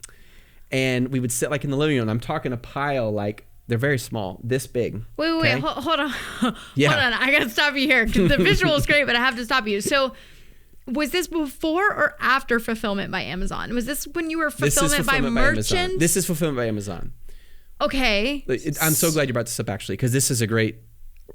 and we would sit like in the living room. I'm talking a pile, like they're very small, this big. Wait, hold on. Yeah. Hold on, I gotta stop you here, because the visual is great, but I have to stop you. So was this before or after Fulfillment by Amazon? Was this when you were Fulfillment by Merchant? This is Fulfillment by Amazon. Okay. I'm so glad you brought this up, actually, because this is a great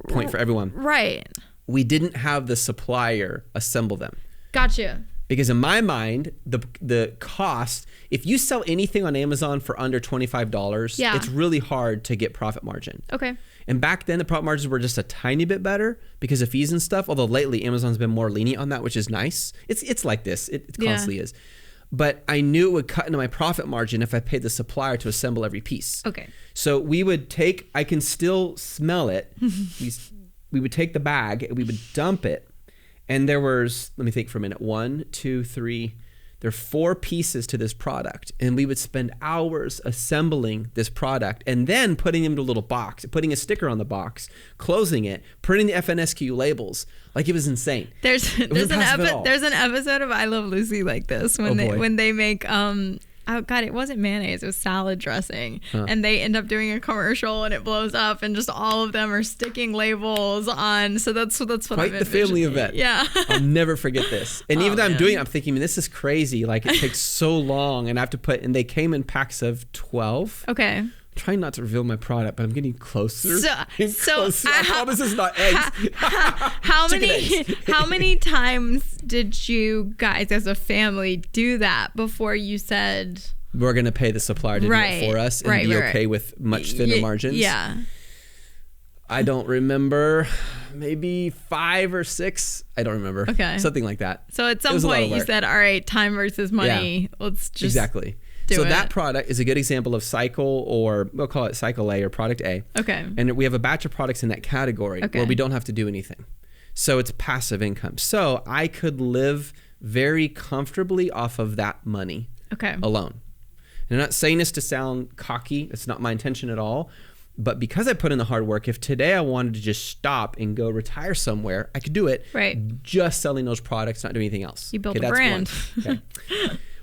point for everyone. Right. We didn't have the supplier assemble them. Gotcha. Because in my mind, the cost, if you sell anything on Amazon for under $25, it's really hard to get profit margin. Okay. And back then, the profit margins were just a tiny bit better because of fees and stuff. Although lately, Amazon's been more lenient on that, which is nice. It's like this. It constantly is. But I knew it would cut into my profit margin if I paid the supplier to assemble every piece. Okay. So we would take, I can still smell it. We would take the bag and we would dump it. And there was, let me think for a minute, 1, 2, 3, there are 4 pieces to this product. And we would spend hours assembling this product and then putting them into a little box, putting a sticker on the box, closing it, printing the FNSQ labels. Like, it was insane. There's an episode of I Love Lucy like this when they make oh God, it wasn't mayonnaise, it was salad dressing. And they end up doing a commercial and it blows up and just all of them are sticking labels on. So that's what I'm quite the family event. Yeah. I'll never forget this. And even though I'm doing it, I'm thinking, man, this is crazy. Like, it takes so long, and I have to and they came in packs of 12. Okay. trying not to reveal my product, but I'm getting closer. So I promise it's not eggs. How many times did you guys as a family do that before you said we're going to pay the supplier to do it for us and be okay with much thinner margins? Yeah. I don't remember. Maybe 5 or 6. I don't remember. Okay. Something like that. So at some point you said, all right, time versus money. Let's just exactly. So that product is a good example of cycle, or we'll call it cycle A or product A. Okay. And we have a batch of products in that category where we don't have to do anything. So it's passive income. So I could live very comfortably off of that money alone. And I'm not saying this to sound cocky. It's not my intention at all. But because I put in the hard work, if today I wanted to just stop and go retire somewhere, I could do it. Right. Just selling those products, not doing anything else. You built a brand.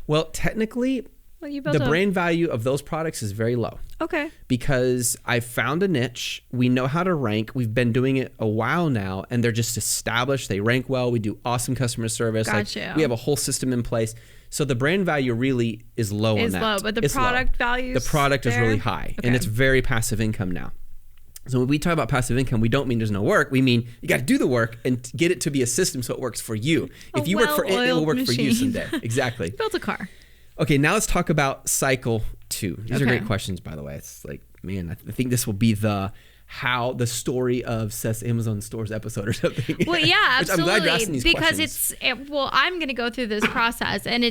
Well, technically, the brand value of those products is very low. Okay. Because I found a niche. We know how to rank. We've been doing it a while now, and they're just established. They rank well. We do awesome customer service. Gotcha. We have a whole system in place. So the brand value really is low on that. It's low, but the product value is really high, and it's very passive income now. So when we talk about passive income, we don't mean there's no work. We mean you got to do the work and get it to be a system so it works for you. If you work for it, it will work for you someday. Exactly. Built a car. Okay, now let's talk about cycle 2. These are great questions, by the way. It's like, man, I think this will be the story of Seth's Amazon stores episode or something. Well, yeah, absolutely. I'm glad you're asking these questions. I'm going to go through this process, and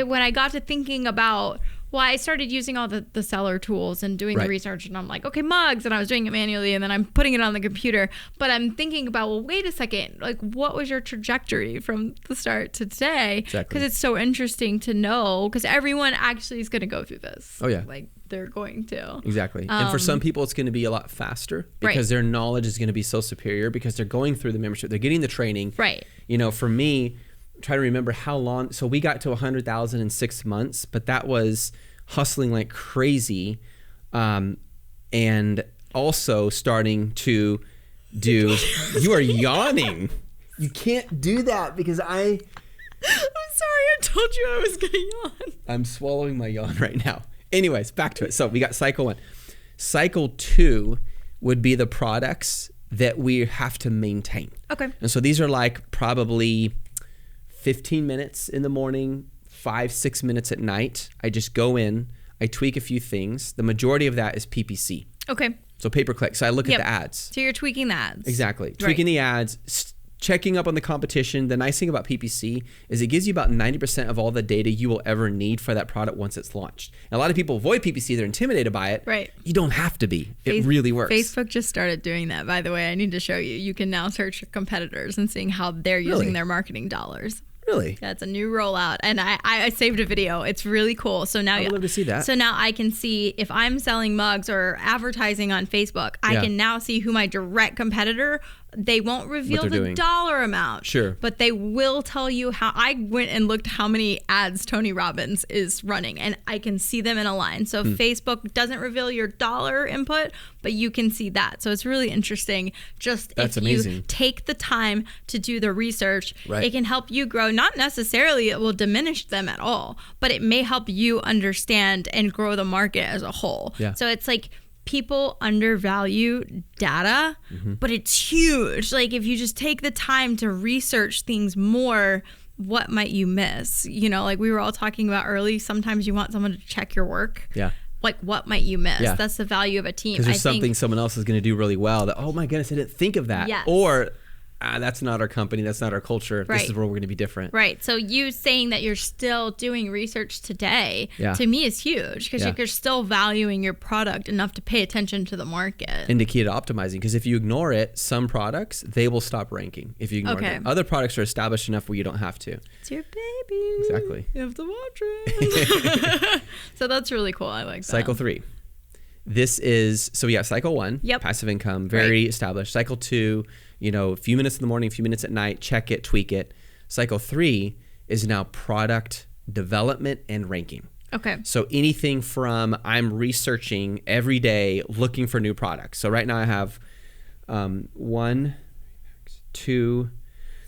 when I got to thinking about, I started using all the seller tools and doing the research, and I'm like, okay, mugs, and I was doing it manually, and then I'm putting it on the computer. But I'm thinking about, well, wait a second, like, what was your trajectory from the start to today? Exactly. Because it's so interesting to know, because everyone actually is going to go through this. Oh, yeah. Like, they're going to. Exactly. And for some people, it's going to be a lot faster because their knowledge is going to be so superior because they're going through the membership. They're getting the training. Right. You know, for me, try to remember how long. So we got to 100,000 in 6 months, but that was hustling like crazy. And also starting to do, you are yawning. You can't do that because I'm sorry, I told you I was going to yawn. I'm swallowing my yawn right now. Anyways, back to it. So we got cycle 1. Cycle 2 would be the products that we have to maintain. Okay. And so these are like probably 15 minutes in the morning, 5-6 minutes at night. I just go in, I tweak a few things. The majority of that is PPC. Okay. So pay-per-click. So I look at the ads. So you're tweaking the ads. Exactly. Tweaking the ads, checking up on the competition. The nice thing about PPC is it gives you about 90% of all the data you will ever need for that product once it's launched. And a lot of people avoid PPC. They're intimidated by it. Right. You don't have to be. It really works. Facebook just started doing that, by the way. I need to show you. You can now search your competitors and seeing how they're using their marketing dollars. Really? Yeah, it's a new rollout, and I saved a video. It's really cool. So now I would love to see that. So now I can see if I'm selling mugs or advertising on Facebook. I can now see who my direct competitor. They won't reveal the dollar amount. Sure. But they will tell you how. I went and looked how many ads Tony Robbins is running, and I can see them in a line. So Facebook doesn't reveal your dollar input, but you can see that. So it's really interesting. That's amazing. You take the time to do the research, it can help you grow. Not necessarily it will diminish them at all, but it may help you understand and grow the market as a whole. Yeah. So it's like, people undervalue data, but it's huge. Like, if you just take the time to research things more, what might you miss? You know, like we were all talking about early, sometimes you want someone to check your work. Yeah. Like, what might you miss? Yeah. That's the value of a team. Because there's something someone else is going to do really well that, oh my goodness, I didn't think of that. Yes. Or, that's not our company, that's not our culture. Right. This is where we're going to be different. Right. So you saying that you're still doing research today, to me is huge, because you're still valuing your product enough to pay attention to the market. And to keep optimizing, because if you ignore it, some products, they will stop ranking if you ignore them. Other products are established enough where you don't have to. It's your baby. Exactly. You have to watch it. So that's really cool. I like that. Cycle 3. This is, so we got cycle 1, passive income, very established. Cycle 2, you know, a few minutes in the morning, a few minutes at night, check it, tweak it. Cycle 3 is now product development and ranking. Okay. So anything from I'm researching every day, looking for new products. So right now I have 1, 2,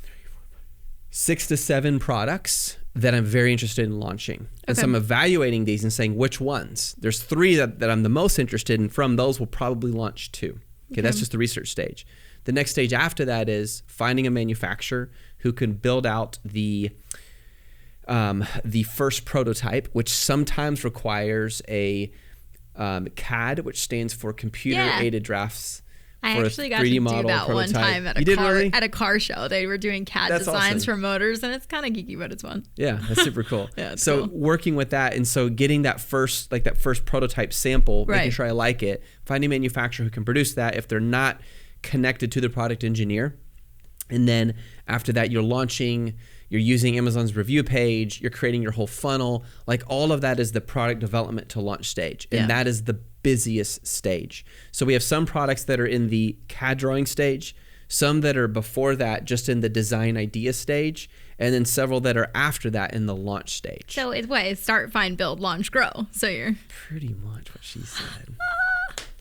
3, 4, 5, 6 to 7 products that I'm very interested in launching. And so I'm evaluating these and saying which ones. There's 3 that I'm the most interested in. From those, we'll probably launch 2. Okay, that's just the research stage. The next stage after that is finding a manufacturer who can build out the first prototype, which sometimes requires a CAD, which stands for Computer Aided Drafts. I actually got to do that prototype. One time at a car show. They were doing CAD designs for motors, and it's kind of geeky, but it's fun. Yeah, that's super cool. Cool. Working with that, and so getting that first prototype sample, making sure I like it, finding a manufacturer who can produce that if they're not connected to the product engineer. And then after that, you're launching, you're using Amazon's review page, you're creating your whole funnel. Like all of that is the product development to launch stage. And that is the busiest stage. So we have some products that are in the CAD drawing stage, some that are before that just in the design idea stage, and then several that are after that in the launch stage. So it's start, find, build, launch, grow. So you're pretty much what she said.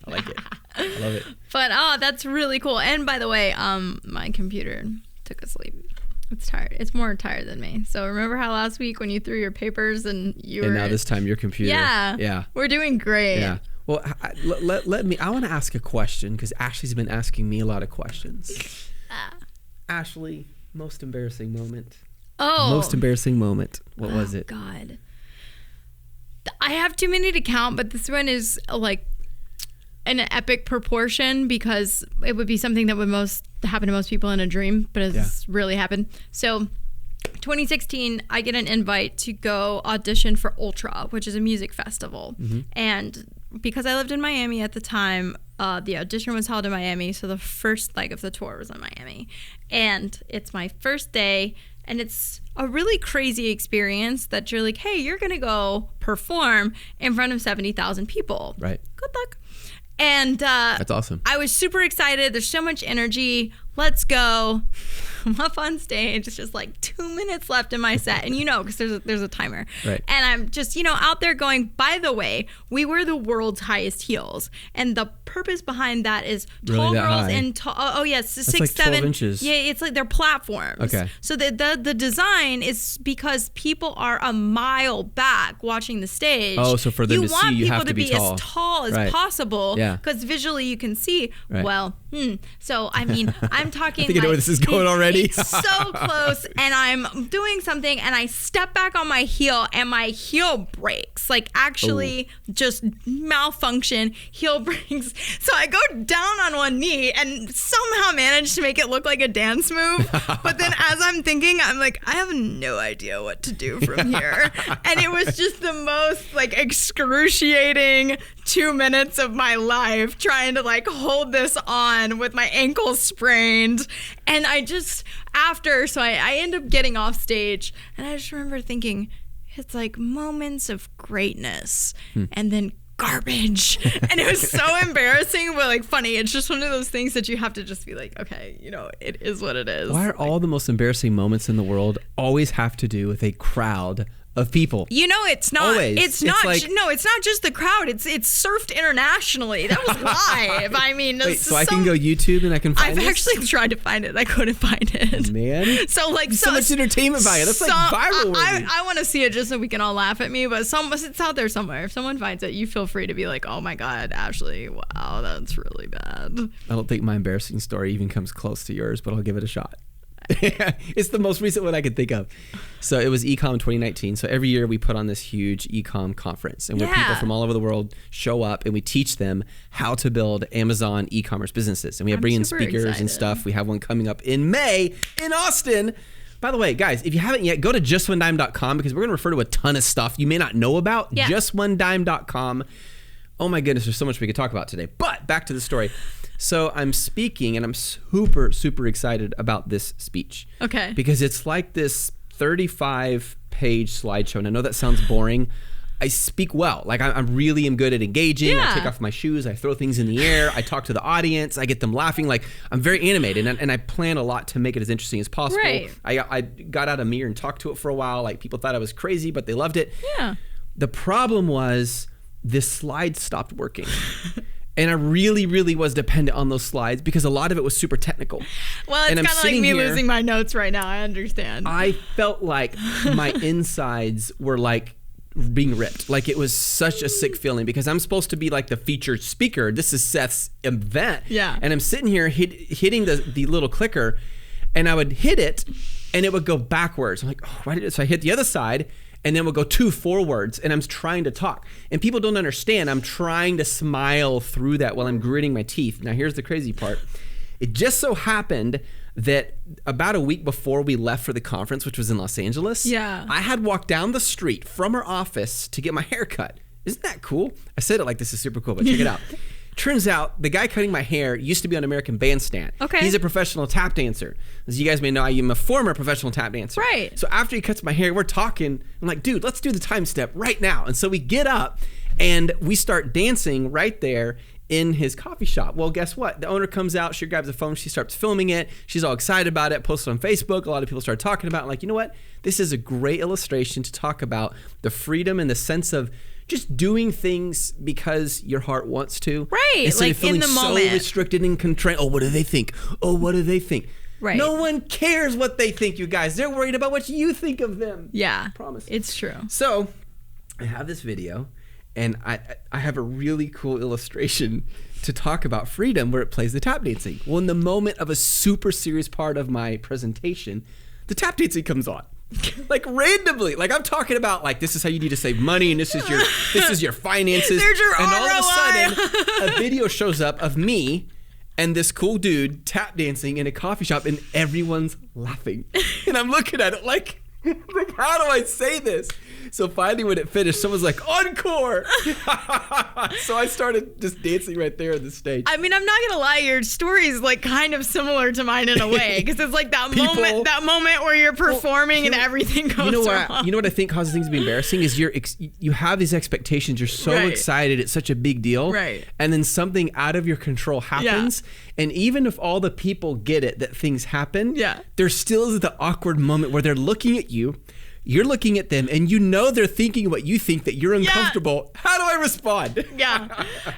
I like it. I love it. But that's really cool. And by the way, my computer took a sleep. It's tired. It's more tired than me. So remember how last week when you threw your papers and now this time your computer. Yeah. We're doing great. Yeah. Well, let me. I want to ask a question because Ashley's been asking me a lot of questions. Ashley, most embarrassing moment. Most embarrassing moment. What was it? God. I have too many to count, but this one is like an epic proportion because it would be something that would happen to most people in a dream, but it's really happened. So 2016, I get an invite to go audition for Ultra, which is a music festival. And because I lived in Miami at the time, the audition was held in Miami. So the first leg of the tour was in Miami. And it's my first day. And it's a really crazy experience that you're like, hey, you're going to go perform in front of 70,000 people. Right. Good luck. And that's awesome. I was super excited. There's so much energy. Let's go. I'm up on stage. It's just like 2 minutes left in my set. And because there's a timer. Right. And I'm just, out there going, by the way, we wear the world's highest heels. And the purpose behind that is tall girls and tall. Oh, yes. That's 6, like 7 12 inches. Yeah, it's like they're platforms. Okay. So the design is because people are a mile back watching the stage. Oh, so for them to see, you have to be tall. You want people to be as tall as possible. Yeah. Because visually you can see. Right. Well, so I mean, I'm talking. I think I know where this is going already. It's so close, and I'm doing something, and I step back on my heel, and my heel breaks. Like actually, just malfunction. Heel breaks. So I go down on one knee, and somehow manage to make it look like a dance move. But then, as I'm thinking, I'm like, I have no idea what to do from here, and it was just the most excruciating 2 minutes of my life trying to hold this on with my ankle sprained. And I just so I end up getting off stage, and I just remember thinking it's moments of greatness and then garbage. And it was so embarrassing but funny. It's just one of those things that you have to just be okay, it is what it is. Why are all the most embarrassing moments in the world always have to do with a crowd of people? It's not. Always. It's not. No, it's not just the crowd. It's surfed internationally. That was live. I mean, wait, so I can go YouTube and I can find I've actually tried to find it. I couldn't find it. Man. So so much entertainment value. That's viral worthy. I want to see it just so we can all laugh at me. But it's out there somewhere. If someone finds it, you feel free to be like, "Oh my God, Ashley! Wow, that's really bad." I don't think my embarrassing story even comes close to yours, but I'll give it a shot. It's the most recent one I could think of. So it was Ecom 2019. So every year we put on this huge Ecom conference, and where people from all over the world show up, and we teach them how to build Amazon e-commerce businesses. And we have bring in speakers and stuff. We have one coming up in May in Austin. By the way, guys, if you haven't yet, go to justonedime.com because we're going to refer to a ton of stuff you may not know about. Justonedime.com. Oh my goodness, there's so much we could talk about today. But back to the story. So I'm speaking, and I'm super, super excited about this speech. Okay. Because it's like this 35-page slideshow. And I know that sounds boring. I speak well. I really am good at engaging. I take off my shoes. I throw things in the air. I talk to the audience. I get them laughing. I'm very animated. And I plan a lot to make it as interesting as possible. Right. I got out a mirror and talked to it for a while. People thought I was crazy, but they loved it. Yeah. The problem was this slide stopped working. And I really, really was dependent on those slides because a lot of it was super technical. Well, it's kind of like me losing my notes right now. I understand. I felt like my insides were like being ripped. Like it was such a sick feeling because I'm supposed to be like the featured speaker. This is Seth's event. Yeah. And I'm sitting here hitting the little clicker, and I would hit it and it would go backwards. I'm like, oh, why did it? So I hit the other side, and then we'll go 2 forwards, and I'm trying to talk. And people don't understand. I'm trying to smile through that while I'm gritting my teeth. Now, here's the crazy part. It just so happened that about a week before we left for the conference, which was in Los Angeles, I had walked down the street from our office to get my hair cut. Isn't that cool? I said it like this is super cool, but check it out. Turns out the guy cutting my hair used to be on American Bandstand. Okay. He's a professional tap dancer. As you guys may know, I am a former professional tap dancer. Right. So after he cuts my hair, we're talking. I'm like, dude, let's do the time step right now. And so we get up and we start dancing right there in his coffee shop. Well, guess what? The owner comes out, she grabs the phone, she starts filming it. She's all excited about it, posts it on Facebook. A lot of people start talking about it. Like, you know what? This is a great illustration to talk about the freedom and the sense of just doing things because your heart wants to. Right. Instead like of feeling in the moment. so restricted and constrained. Oh, what do they think? Oh, what do they think? Right. No one cares what they think, you guys. They're worried about what you think of them. Yeah. I promise. It's true. So I have this video, and I have a really cool illustration to talk about freedom where it plays the tap dancing. Well, in the moment of a super serious part of my presentation, the tap dancing comes on. Like randomly, like I'm talking about like this is how you need to save money and this is your finances. There's your and ROI. all of a sudden a video shows up of me and this cool dude tap dancing in a coffee shop and everyone's laughing. And I'm looking at it like how do I say this? So finally when it finished, someone's like, encore! So I started just dancing right there on the stage. I mean, I'm not gonna lie, your story is like kind of similar to mine in a way, because it's like that moment where you're performing and everything goes wrong. You know what I think causes things to be embarrassing is you have these expectations, you're so excited, it's such a big deal, and then something out of your control happens, and even if all the people get it that things happen, there still is the awkward moment where they're looking at you. You're looking at them and you know they're thinking what you think, that you're uncomfortable. How do I respond?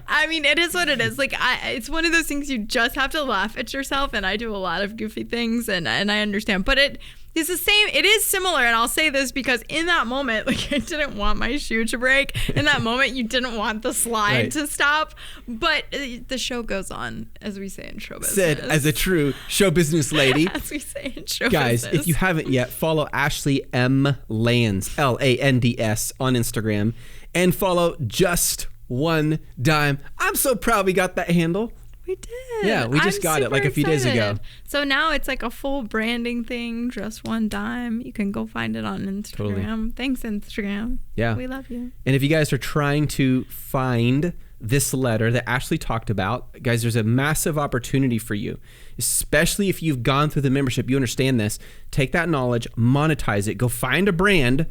I mean, it is what it is. Like, it's one of those things you just have to laugh at yourself, and I do a lot of goofy things, and I understand. But it is the same. It is similar, and I'll say this because in that moment, like, I didn't want my shoe to break. In that moment, you didn't want the slide to stop. But the show goes on, as we say in show business. Said as a true show business lady. As we say in show Guys, business. if you haven't yet, follow Ashley M. Lands, Lands, on Instagram, and follow Just One Dime. I'm so proud we got that handle. We did. Yeah, we just got it like a few days ago. So now it's like a full branding thing, Just One Dime. You can go find it on Instagram. Totally. Thanks, Instagram. Yeah. We love you. And if you guys are trying to find this letter that Ashley talked about, guys, there's a massive opportunity for you, especially if you've gone through the membership. You understand this. Take that knowledge, monetize it, go find a brand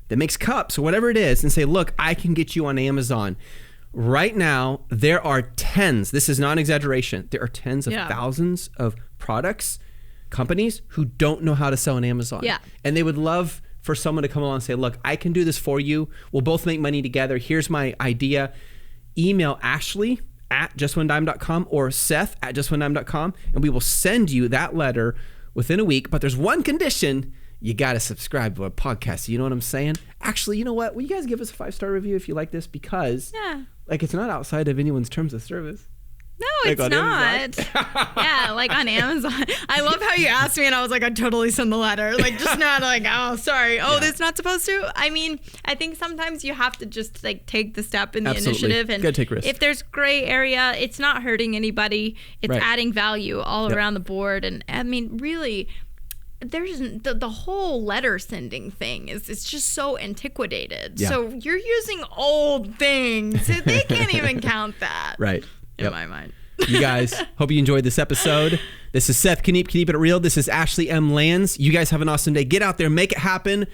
that makes cups or whatever it is and say, look, I can get you on Amazon. Right now, there are tens, this is not an exaggeration, there are tens of thousands of products, companies who don't know how to sell on Amazon. And they would love for someone to come along and say, look, I can do this for you. We'll both make money together. Here's my idea. Email Ashley at justonedime.com or Seth at justonedime.com, and we will send you that letter within a week. But there's one condition. You got to subscribe to our podcast. You know what I'm saying? Actually, you know what? Will you guys give us a 5-star review if you like this? Because like it's not outside of anyone's terms of service. No, it's not. Yeah, like on Amazon. I love how you asked me and I was like, I'd totally send the letter. Like, just not like, oh, sorry. Oh, that's not supposed to? I mean, I think sometimes you have to just like take the step in the initiative. And gotta take risks. If there's gray area, it's not hurting anybody. It's adding value all around the board. And I mean, really, there's the whole letter sending thing it's just so antiquated. So you're using old things. They can't even count that. In my mind. You guys, hope you enjoyed this episode. This is Seth Kniep, Keep It Real. This is Ashley M. Lands. You guys have an awesome day. Get out there, make it happen.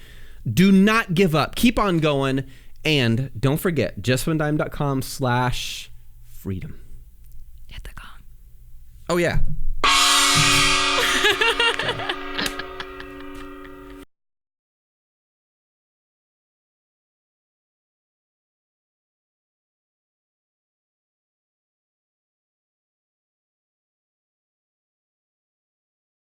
Do not give up. Keep on going. And don't forget, justonedime.com/freedom. Hit the gong. Oh, yeah.